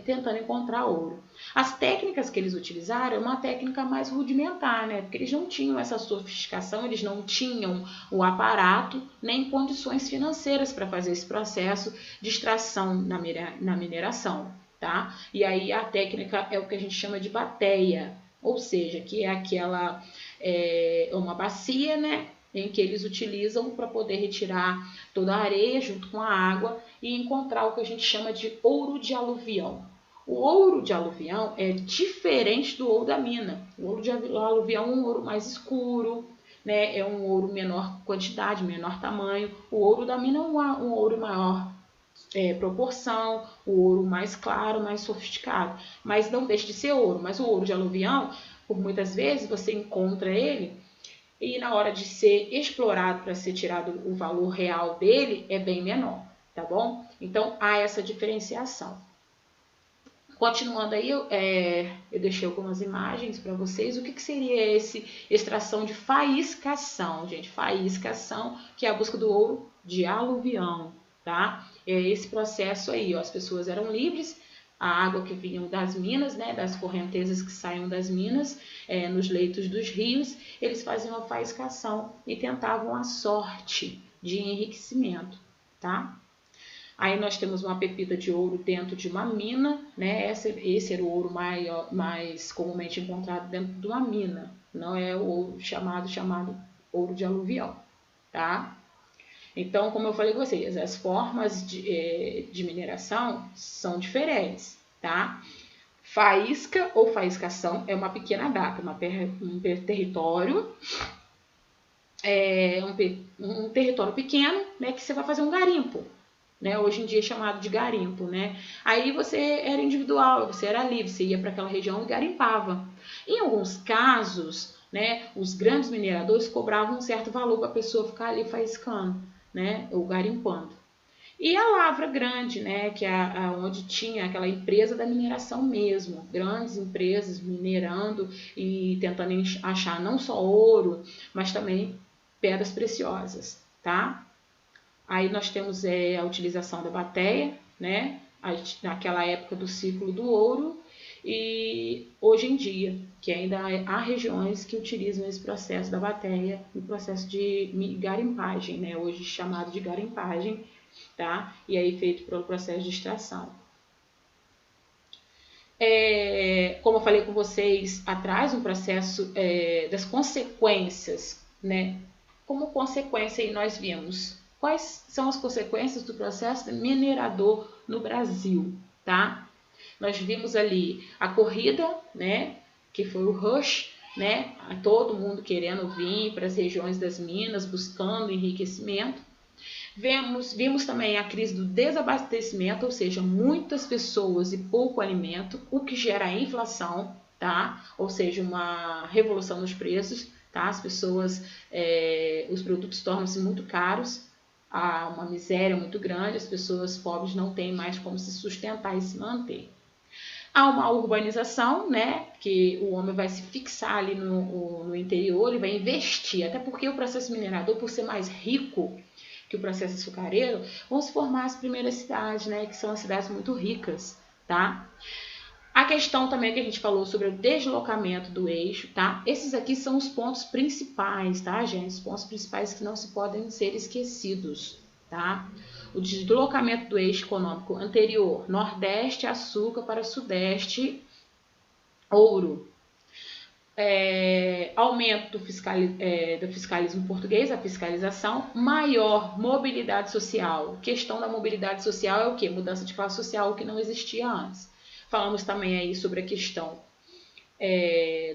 tentando encontrar ouro. As técnicas que eles utilizaram é uma técnica mais rudimentar, né? Porque eles não tinham essa sofisticação, eles não tinham o aparato nem condições financeiras para fazer esse processo de extração na mineração, tá? E aí a técnica é o que a gente chama de bateia, ou seja, que é aquela uma bacia, né, em que eles utilizam para poder retirar toda a areia junto com a água e encontrar o que a gente chama de ouro de aluvião. O ouro de aluvião é diferente do ouro da mina. O ouro de aluvião é um ouro mais escuro, né, é um ouro menor quantidade, menor tamanho. O ouro da mina é um ouro maior, proporção, o ouro mais claro, mais sofisticado. Mas não deixa de ser ouro. Mas o ouro de aluvião, por muitas vezes, você encontra ele e na hora de ser explorado para ser tirado o valor real dele, é bem menor, tá bom? Então, há essa diferenciação. Continuando aí, eu deixei algumas imagens para vocês. O que seria esse extração de faiscação, gente? Faiscação, que é a busca do ouro de aluvião, tá? É esse processo aí, ó, as pessoas eram livres, a água que vinha das minas, né, das correntezas que saíam das minas, nos leitos dos rios, eles faziam a faiscação e tentavam a sorte de enriquecimento, tá? Aí nós temos uma pepita de ouro dentro de uma mina, né? Esse era o ouro mais comumente encontrado dentro de uma mina, não é o ouro chamado ouro de aluvião, tá? Então, como eu falei com vocês, as formas de mineração são diferentes, tá? Faísca ou faiscação é uma pequena data, um território, um território pequeno, né, que você vai fazer um garimpo, né? Hoje em dia é chamado de garimpo, né? Aí você era individual, você era livre, você ia para aquela região e garimpava. Em alguns casos, né, os grandes mineradores cobravam um certo valor para a pessoa ficar ali faiscando, né, ou garimpando. E a lavra grande, né, que é onde tinha aquela empresa da mineração mesmo, grandes empresas minerando e tentando achar não só ouro, mas também pedras preciosas, tá? Aí nós temos a utilização da bateia, né, naquela época do ciclo do ouro, e hoje em dia, que ainda há regiões que utilizam esse processo da bateia, o processo de garimpagem, né, hoje chamado de garimpagem, tá? E aí feito pelo processo de extração. Como eu falei com vocês atrás, um processo das consequências, né? Como consequência aí nós vimos quais são as consequências do processo minerador no Brasil, tá? Nós vimos ali a corrida, né? Que foi o rush, né? Todo mundo querendo vir para as regiões das minas, buscando enriquecimento. Vimos também a crise do desabastecimento, ou seja, muitas pessoas e pouco alimento, o que gera a inflação, tá? Ou seja, uma revolução nos preços, tá? As pessoas, os produtos tornam-se muito caros, há uma miséria muito grande, as pessoas pobres não têm mais como se sustentar e se manter. Há uma urbanização, né, que o homem vai se fixar ali no interior, ele vai investir, até porque o processo minerador, por ser mais rico que o processo açucareiro, vão se formar as primeiras cidades, né, que são as cidades muito ricas, tá? A questão também que a gente falou sobre o deslocamento do eixo, tá? Esses aqui são os pontos principais, tá, gente? Os pontos principais que não se podem ser esquecidos, tá? O deslocamento do eixo econômico anterior, nordeste, açúcar para sudeste, ouro. Aumento do fiscalismo português, a fiscalização, maior mobilidade social. Questão da mobilidade social é o quê? Mudança de classe social, o que não existia antes. Falamos também aí sobre a questão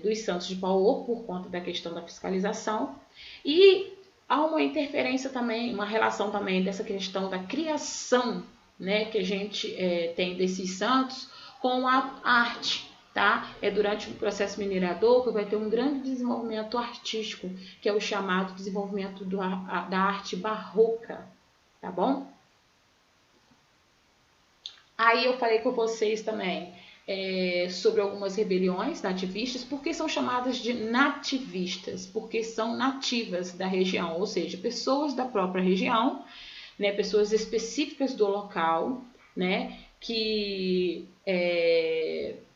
dos Santos de Paulo, por conta da questão da fiscalização. E há uma interferência também, uma relação também dessa questão da criação, né, que a gente tem desses santos com a arte. Tá? É durante o processo minerador que vai ter um grande desenvolvimento artístico, que é o chamado desenvolvimento da arte barroca, tá bom? Aí eu falei com vocês também sobre algumas rebeliões nativistas, porque são chamadas de nativistas, porque são nativas da região, ou seja, pessoas da própria região, né, pessoas específicas do local, né, que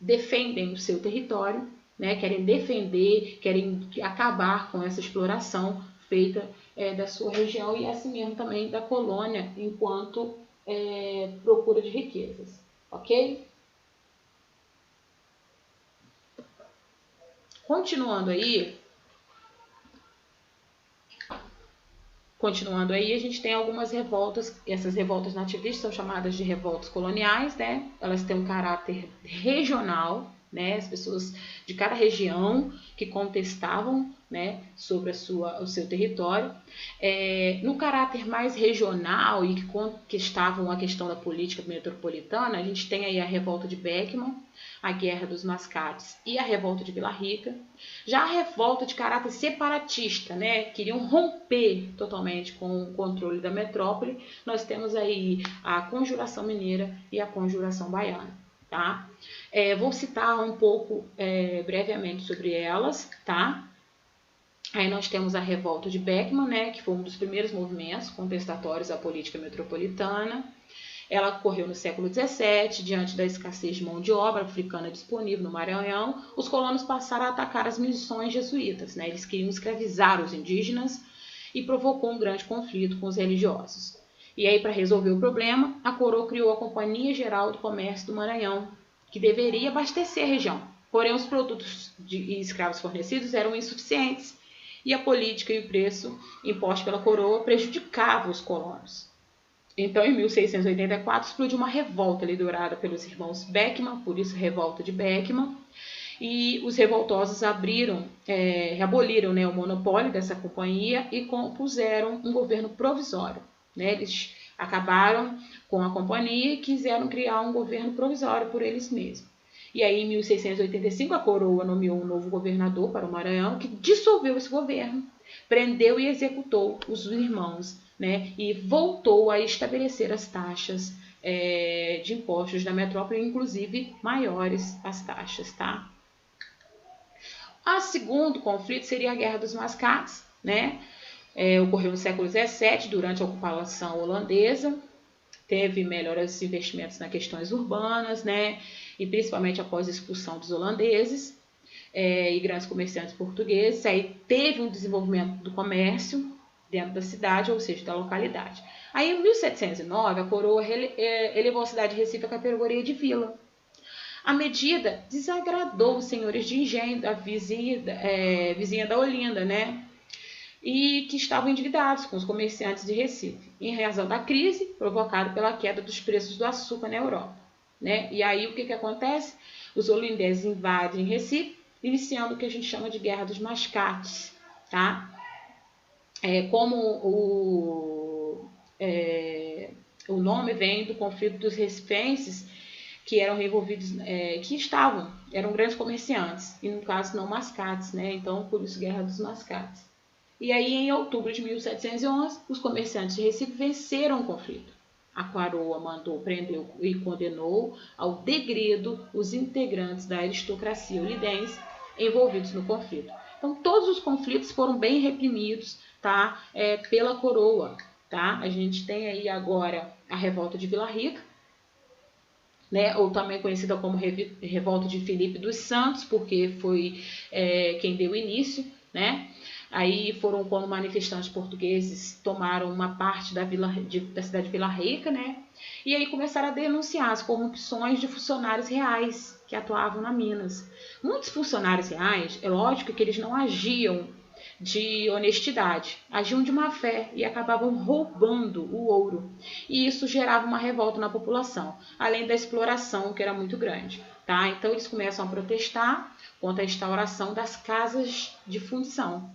defendem o seu território, né, querem defender, querem acabar com essa exploração feita da sua região e assim mesmo também da colônia enquanto procura de riquezas, ok? Continuando aí, a gente tem algumas revoltas, essas revoltas nativistas são chamadas de revoltas coloniais, né? Elas têm um caráter regional, né? As pessoas de cada região que contestavam, né, sobre o seu território. No caráter mais regional e que contestavam a questão da política metropolitana, a gente tem aí a revolta de Beckman, a Guerra dos Mascates e a revolta de Vila Rica. Já a revolta de caráter separatista, né, queriam romper totalmente com o controle da metrópole, nós temos aí a Conjuração Mineira e a Conjuração Baiana. Tá? Vou citar um pouco brevemente sobre elas, tá? Aí nós temos a revolta de Beckman, né, que foi um dos primeiros movimentos contestatórios à política metropolitana. Ela ocorreu no século XVII, diante da escassez de mão de obra africana disponível no Maranhão, os colonos passaram a atacar as missões jesuítas, né? Eles queriam escravizar os indígenas e provocou um grande conflito com os religiosos. E aí, para resolver o problema, a coroa criou a Companhia Geral do Comércio do Maranhão, que deveria abastecer a região. Porém, os produtos e escravos fornecidos eram insuficientes e a política e o preço imposto pela coroa prejudicavam os colonos. Então, em 1684, explodiu uma revolta liderada pelos irmãos Beckman, por isso revolta de Beckman, e os revoltosos aboliram, né, o monopólio dessa companhia e compuseram um governo provisório. Né? Eles acabaram com a companhia e quiseram criar um governo provisório por eles mesmos. E aí, em 1685, a coroa nomeou um novo governador para o Maranhão, que dissolveu esse governo, prendeu e executou os irmãos, né? E voltou a estabelecer as taxas de impostos da metrópole, inclusive maiores as taxas. Tá? O segundo conflito seria a Guerra dos Mascates, né? Ocorreu no século XVII, durante a ocupação holandesa. Teve melhores investimentos nas questões urbanas, né? E principalmente após a expulsão dos holandeses e grandes comerciantes portugueses. Aí teve um desenvolvimento do comércio dentro da cidade, ou seja, da localidade. Aí, em 1709, a coroa elevou a cidade de Recife à categoria de vila. A medida desagradou os senhores de engenho da vizinha da Olinda, né? E que estavam endividados com os comerciantes de Recife, em razão da crise provocada pela queda dos preços do açúcar na Europa. Né? E aí o que acontece? Os holandeses invadem Recife, iniciando o que a gente chama de Guerra dos Mascates. Tá? Como o nome vem do conflito dos recifenses, que eram envolvidos, eram grandes comerciantes, e no caso não mascates, né? Então por isso Guerra dos Mascates. E aí, em outubro de 1711, os comerciantes de Recife venceram o conflito. A coroa mandou prender e condenou ao degredo os integrantes da aristocracia olidense envolvidos no conflito. Então, todos os conflitos foram bem reprimidos, tá? Pela coroa. Tá? A gente tem aí agora a revolta de Vila Rica, né? Ou também conhecida como revolta de Filipe dos Santos, porque foi quem deu início, né? Aí foram quando manifestantes portugueses tomaram uma parte da cidade de Vila Rica, né? E aí começaram a denunciar as corrupções de funcionários reais que atuavam na Minas. Muitos funcionários reais, é lógico que eles não agiam de honestidade, agiam de má fé e acabavam roubando o ouro. E isso gerava uma revolta na população, além da exploração, que era muito grande. Tá? Então eles começam a protestar contra a instauração das casas de fundição.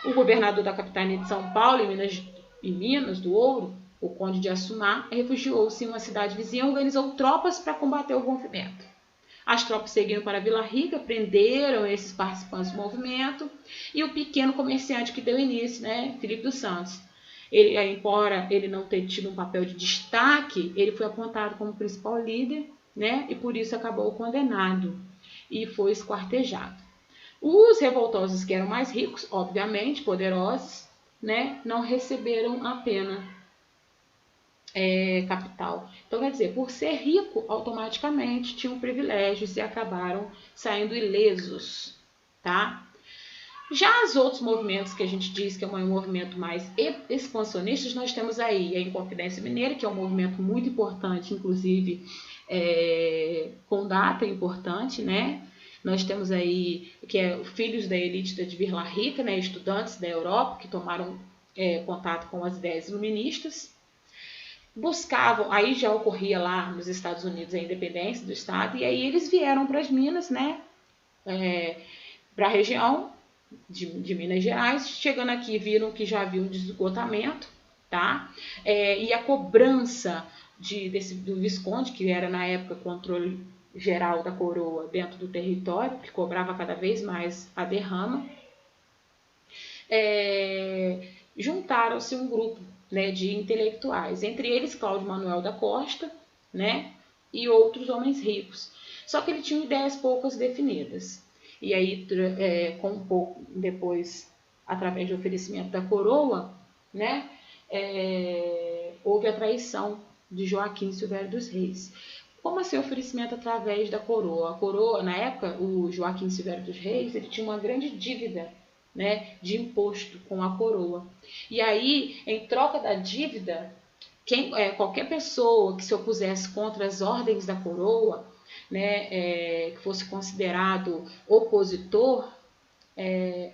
O governador da capitania de São Paulo, em Minas do Ouro, o conde de Assumar, refugiou-se em uma cidade vizinha e organizou tropas para combater o movimento. As tropas seguiram para Vila Rica, prenderam esses participantes do movimento e o pequeno comerciante que deu início, né, Filipe dos Santos. Embora ele não tenha tido um papel de destaque, ele foi apontado como principal líder, né, e por isso acabou condenado e foi esquartejado. Os revoltosos que eram mais ricos, obviamente, poderosos, né, não receberam a pena capital. Então, quer dizer, por ser rico, automaticamente tinham privilégios e acabaram saindo ilesos. Tá? Já os outros movimentos que a gente diz que é um movimento mais expansionista, nós temos aí a Inconfidência Mineira, que é um movimento muito importante, inclusive com data importante, né? Nós temos aí que filhos da elite de Vila Rica, né, estudantes da Europa que tomaram contato com as ideias iluministas. buscavam, aí já ocorria lá nos Estados Unidos a independência do estado, e aí eles vieram para as Minas, né, para a região de Minas Gerais, chegando aqui viram que já havia um esgotamento, tá? E a cobrança do Visconde, que era na época controle geral da coroa dentro do território, que cobrava cada vez mais a derrama, juntaram-se um grupo, né, de intelectuais, entre eles Cláudio Manuel da Costa, né, e outros homens ricos. Só que ele tinha ideias poucas definidas. E aí, com um pouco depois, através do oferecimento da coroa, né, houve a traição de Joaquim Silvério dos Reis. Como assim oferecimento através da coroa? A coroa, na época, o Joaquim Silvério dos Reis, ele tinha uma grande dívida, né, de imposto com a coroa. E aí, em troca da dívida, qualquer pessoa que se opusesse contra as ordens da coroa, né, que fosse considerado opositor,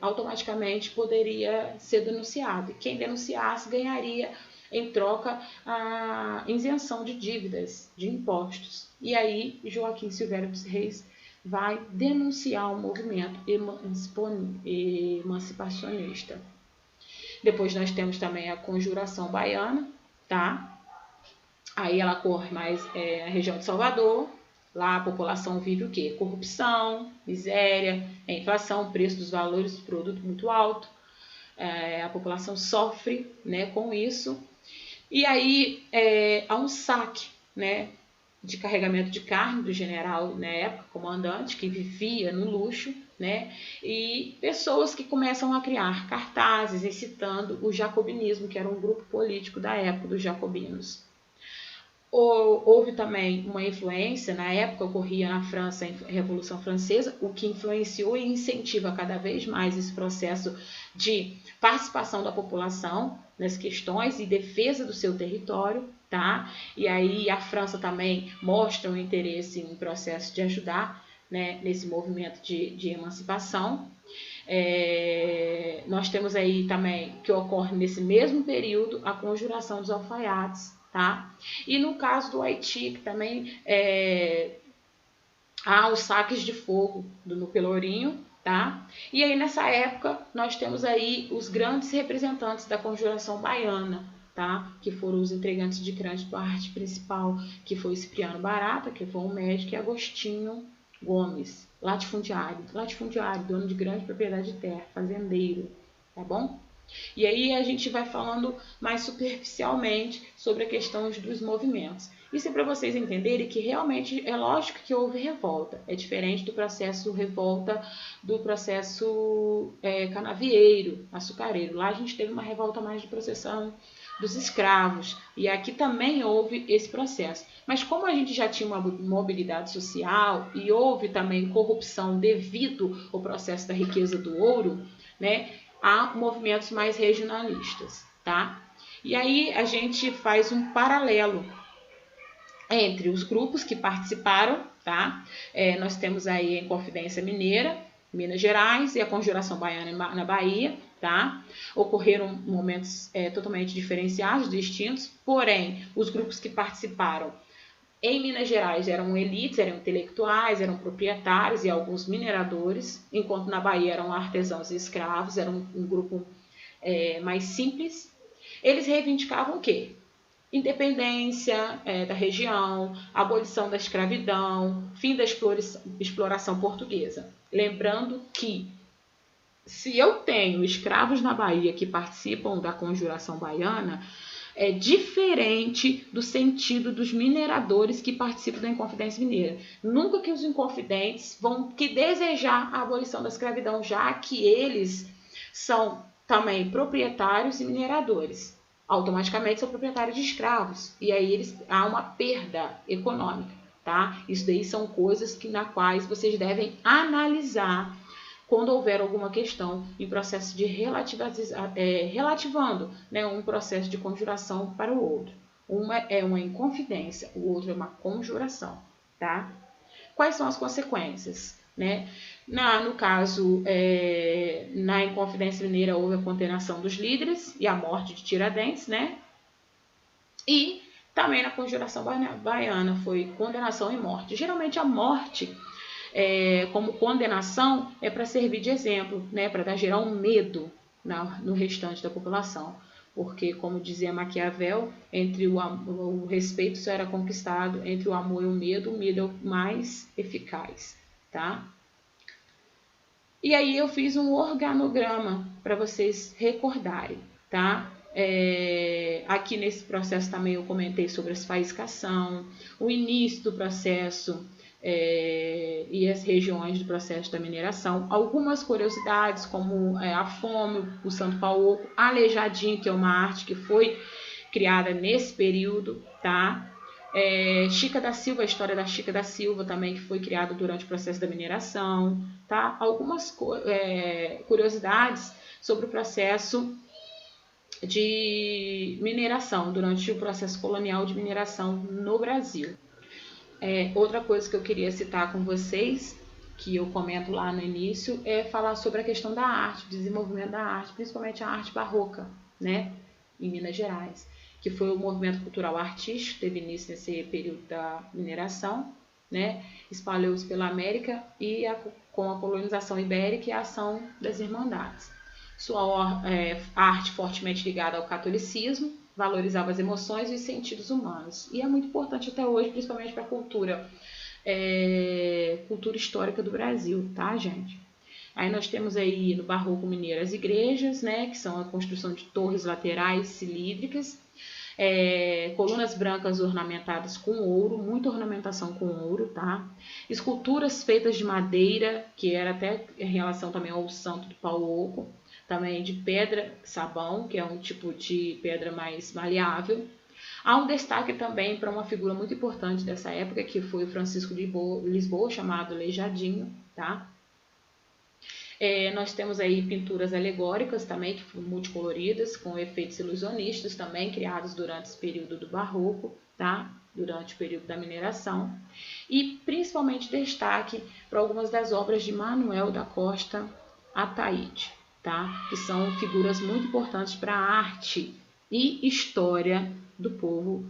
automaticamente poderia ser denunciado. E quem denunciasse ganharia em troca a isenção de dívidas, de impostos. E aí Joaquim Silvério dos Reis vai denunciar o movimento emancipacionista. Depois nós temos também a Conjuração Baiana, tá? Aí ela corre mais a região de Salvador. Lá a população vive o quê? Corrupção, miséria, inflação, preço dos valores do produto muito alto. A população sofre, né, com isso. E aí há um saque, né, de carregamento de carne do general, na época, comandante, que vivia no luxo, né, e pessoas que começam a criar cartazes incitando o jacobinismo, que era um grupo político da época dos jacobinos. Houve também uma influência, na época ocorria na França a Revolução Francesa, o que influenciou e incentiva cada vez mais esse processo de participação da população nas questões e defesa do seu território, tá? E aí a França também mostra um interesse em processo de ajudar, né, nesse movimento de emancipação. Nós temos aí também, que ocorre nesse mesmo período, a Conjuração dos Alfaiates, tá? E no caso do Haiti, que também há os saques de fogo no Pelourinho, tá? E aí nessa época nós temos aí os grandes representantes da Conjuração Baiana, tá? Que foram os entregantes de crédito à arte principal, que foi Cipriano Barata, que foi um médico, e Agostinho Gomes, latifundiário, dono de grande propriedade de terra, fazendeiro, tá bom? E aí a gente vai falando mais superficialmente sobre a questão dos movimentos. Isso é para vocês entenderem que realmente é lógico que houve revolta. É diferente do processo revolta do processo canavieiro, açucareiro. Lá a gente teve uma revolta mais de processão dos escravos. E aqui também houve esse processo. Mas como a gente já tinha uma mobilidade social e houve também corrupção devido ao processo da riqueza do ouro, né? Há movimentos mais regionalistas, tá? E aí a gente faz um paralelo entre os grupos que participaram, tá? Nós temos aí a Inconfidência Mineira, Minas Gerais, e a Conjuração Baiana na Bahia, tá? Ocorreram momentos totalmente diferenciados, distintos, porém, os grupos que participaram em Minas Gerais eram elites, eram intelectuais, eram proprietários e alguns mineradores, enquanto na Bahia eram artesãos e escravos, era um grupo mais simples. Eles reivindicavam o quê? Independência da região, abolição da escravidão, fim da exploração portuguesa. Lembrando que se eu tenho escravos na Bahia que participam da Conjuração Baiana, é diferente do sentido dos mineradores que participam da Inconfidência Mineira. Nunca que os inconfidentes vão desejar a abolição da escravidão, já que eles são também proprietários e mineradores. Automaticamente são proprietários de escravos. E aí há uma perda econômica, tá? Isso daí são coisas nas quais vocês devem analisar quando houver alguma questão em processo de relativando, né, um processo de conjuração para o outro. Uma é uma inconfidência, o outro é uma conjuração, tá? Quais são as consequências, né? No caso, na Inconfidência Mineira houve a condenação dos líderes e a morte de Tiradentes, né? E Também na Conjuração Baiana foi condenação e morte. Geralmente a morte, como condenação, é para servir de exemplo, né, para gerar um medo no restante da população. Porque, como dizia Maquiavel, entre o respeito só era conquistado entre o amor e o medo é o mais eficaz, tá? E aí eu fiz um organograma para vocês recordarem, tá? Aqui nesse processo também eu comentei sobre as faiscação, o início do processo e as regiões do processo da mineração. Algumas curiosidades como a fome, o Santo Paulo, Aleijadinho, que é uma arte que foi criada nesse período, tá? Chica da Silva, a história da Chica da Silva também, que foi criada durante o processo da mineração, tá? Algumas curiosidades sobre o processo de mineração, durante o processo colonial de mineração no Brasil. Outra coisa que eu queria citar com vocês, que eu comento lá no início, é falar sobre a questão da arte, desenvolvimento da arte, principalmente a arte barroca, né, em Minas Gerais, que foi o movimento cultural artístico, teve início nesse período da mineração, né, espalhou-se pela América e com a colonização ibérica e a ação das Irmandades. Sua arte fortemente ligada ao catolicismo, valorizava as emoções e os sentidos humanos. E é muito importante até hoje, principalmente para a cultura histórica do Brasil, tá, gente? Aí nós temos aí no Barroco Mineiro as igrejas, né, que são a construção de torres laterais cilíndricas, colunas brancas ornamentadas com ouro, muita ornamentação com ouro, tá? Esculturas feitas de madeira, que era até em relação também ao Santo do Pau Oco, também de pedra sabão, que é um tipo de pedra mais maleável. Há um destaque também para uma figura muito importante dessa época, que foi o Francisco de Lisboa, chamado Aleijadinho, tá? Nós temos aí pinturas alegóricas também, que foram multicoloridas, com efeitos ilusionistas também, criados durante esse período do Barroco, tá? Durante o período da mineração. E principalmente destaque para algumas das obras de Manuel da Costa Ataíde, tá? Que são figuras muito importantes para a arte e história do povo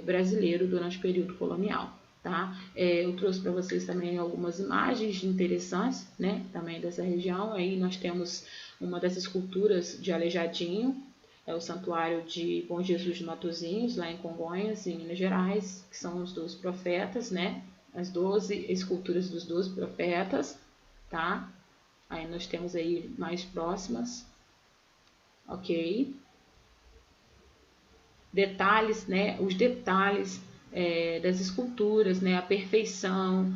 brasileiro durante o período colonial. Tá? Eu trouxe para vocês também algumas imagens interessantes, né, também dessa região. Aí nós temos uma dessas esculturas de Aleijadinho, o Santuário de Bom Jesus de Matozinhos, lá em Congonhas, em Minas Gerais, que são os 12 profetas, né? As 12 esculturas dos 12 profetas, tá? Aí nós temos aí mais próximas, ok? Detalhes, né? Os detalhes das esculturas, né, a perfeição,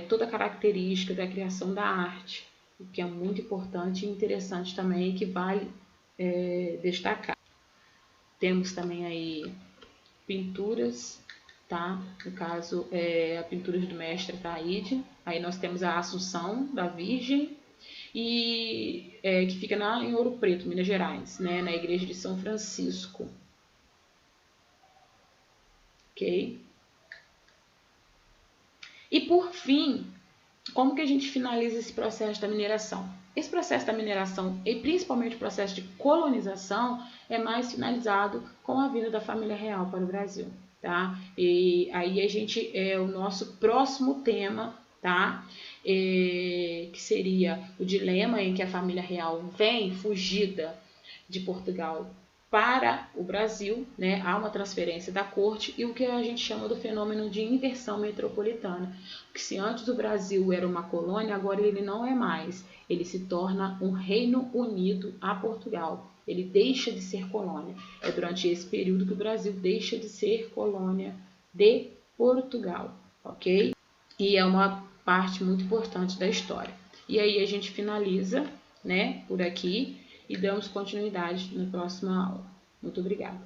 toda a característica da criação da arte, o que é muito importante e interessante também, que vale destacar. Temos também aí pinturas, tá? No caso, a pintura do mestre Ataíde. Aí nós temos a Assunção da Virgem, e que fica em Ouro Preto, Minas Gerais, né, na igreja de São Francisco. Ok? E por fim, como que a gente finaliza esse processo da mineração? Esse processo da mineração e principalmente o processo de colonização é mais finalizado com a vinda da família real para o Brasil, tá? E aí a gente o nosso próximo tema, tá? Que seria o dilema em que a família real vem fugida de Portugal para o Brasil, né? Há uma transferência da corte e o que a gente chama do fenômeno de inversão metropolitana, que se antes o Brasil era uma colônia, agora ele não é mais, ele se torna um Reino Unido a Portugal, ele deixa de ser colônia, é durante esse período que o Brasil deixa de ser colônia de Portugal, ok? E é uma parte muito importante da história. E aí a gente finaliza, né, por aqui, e damos continuidade na próxima aula. Muito obrigada.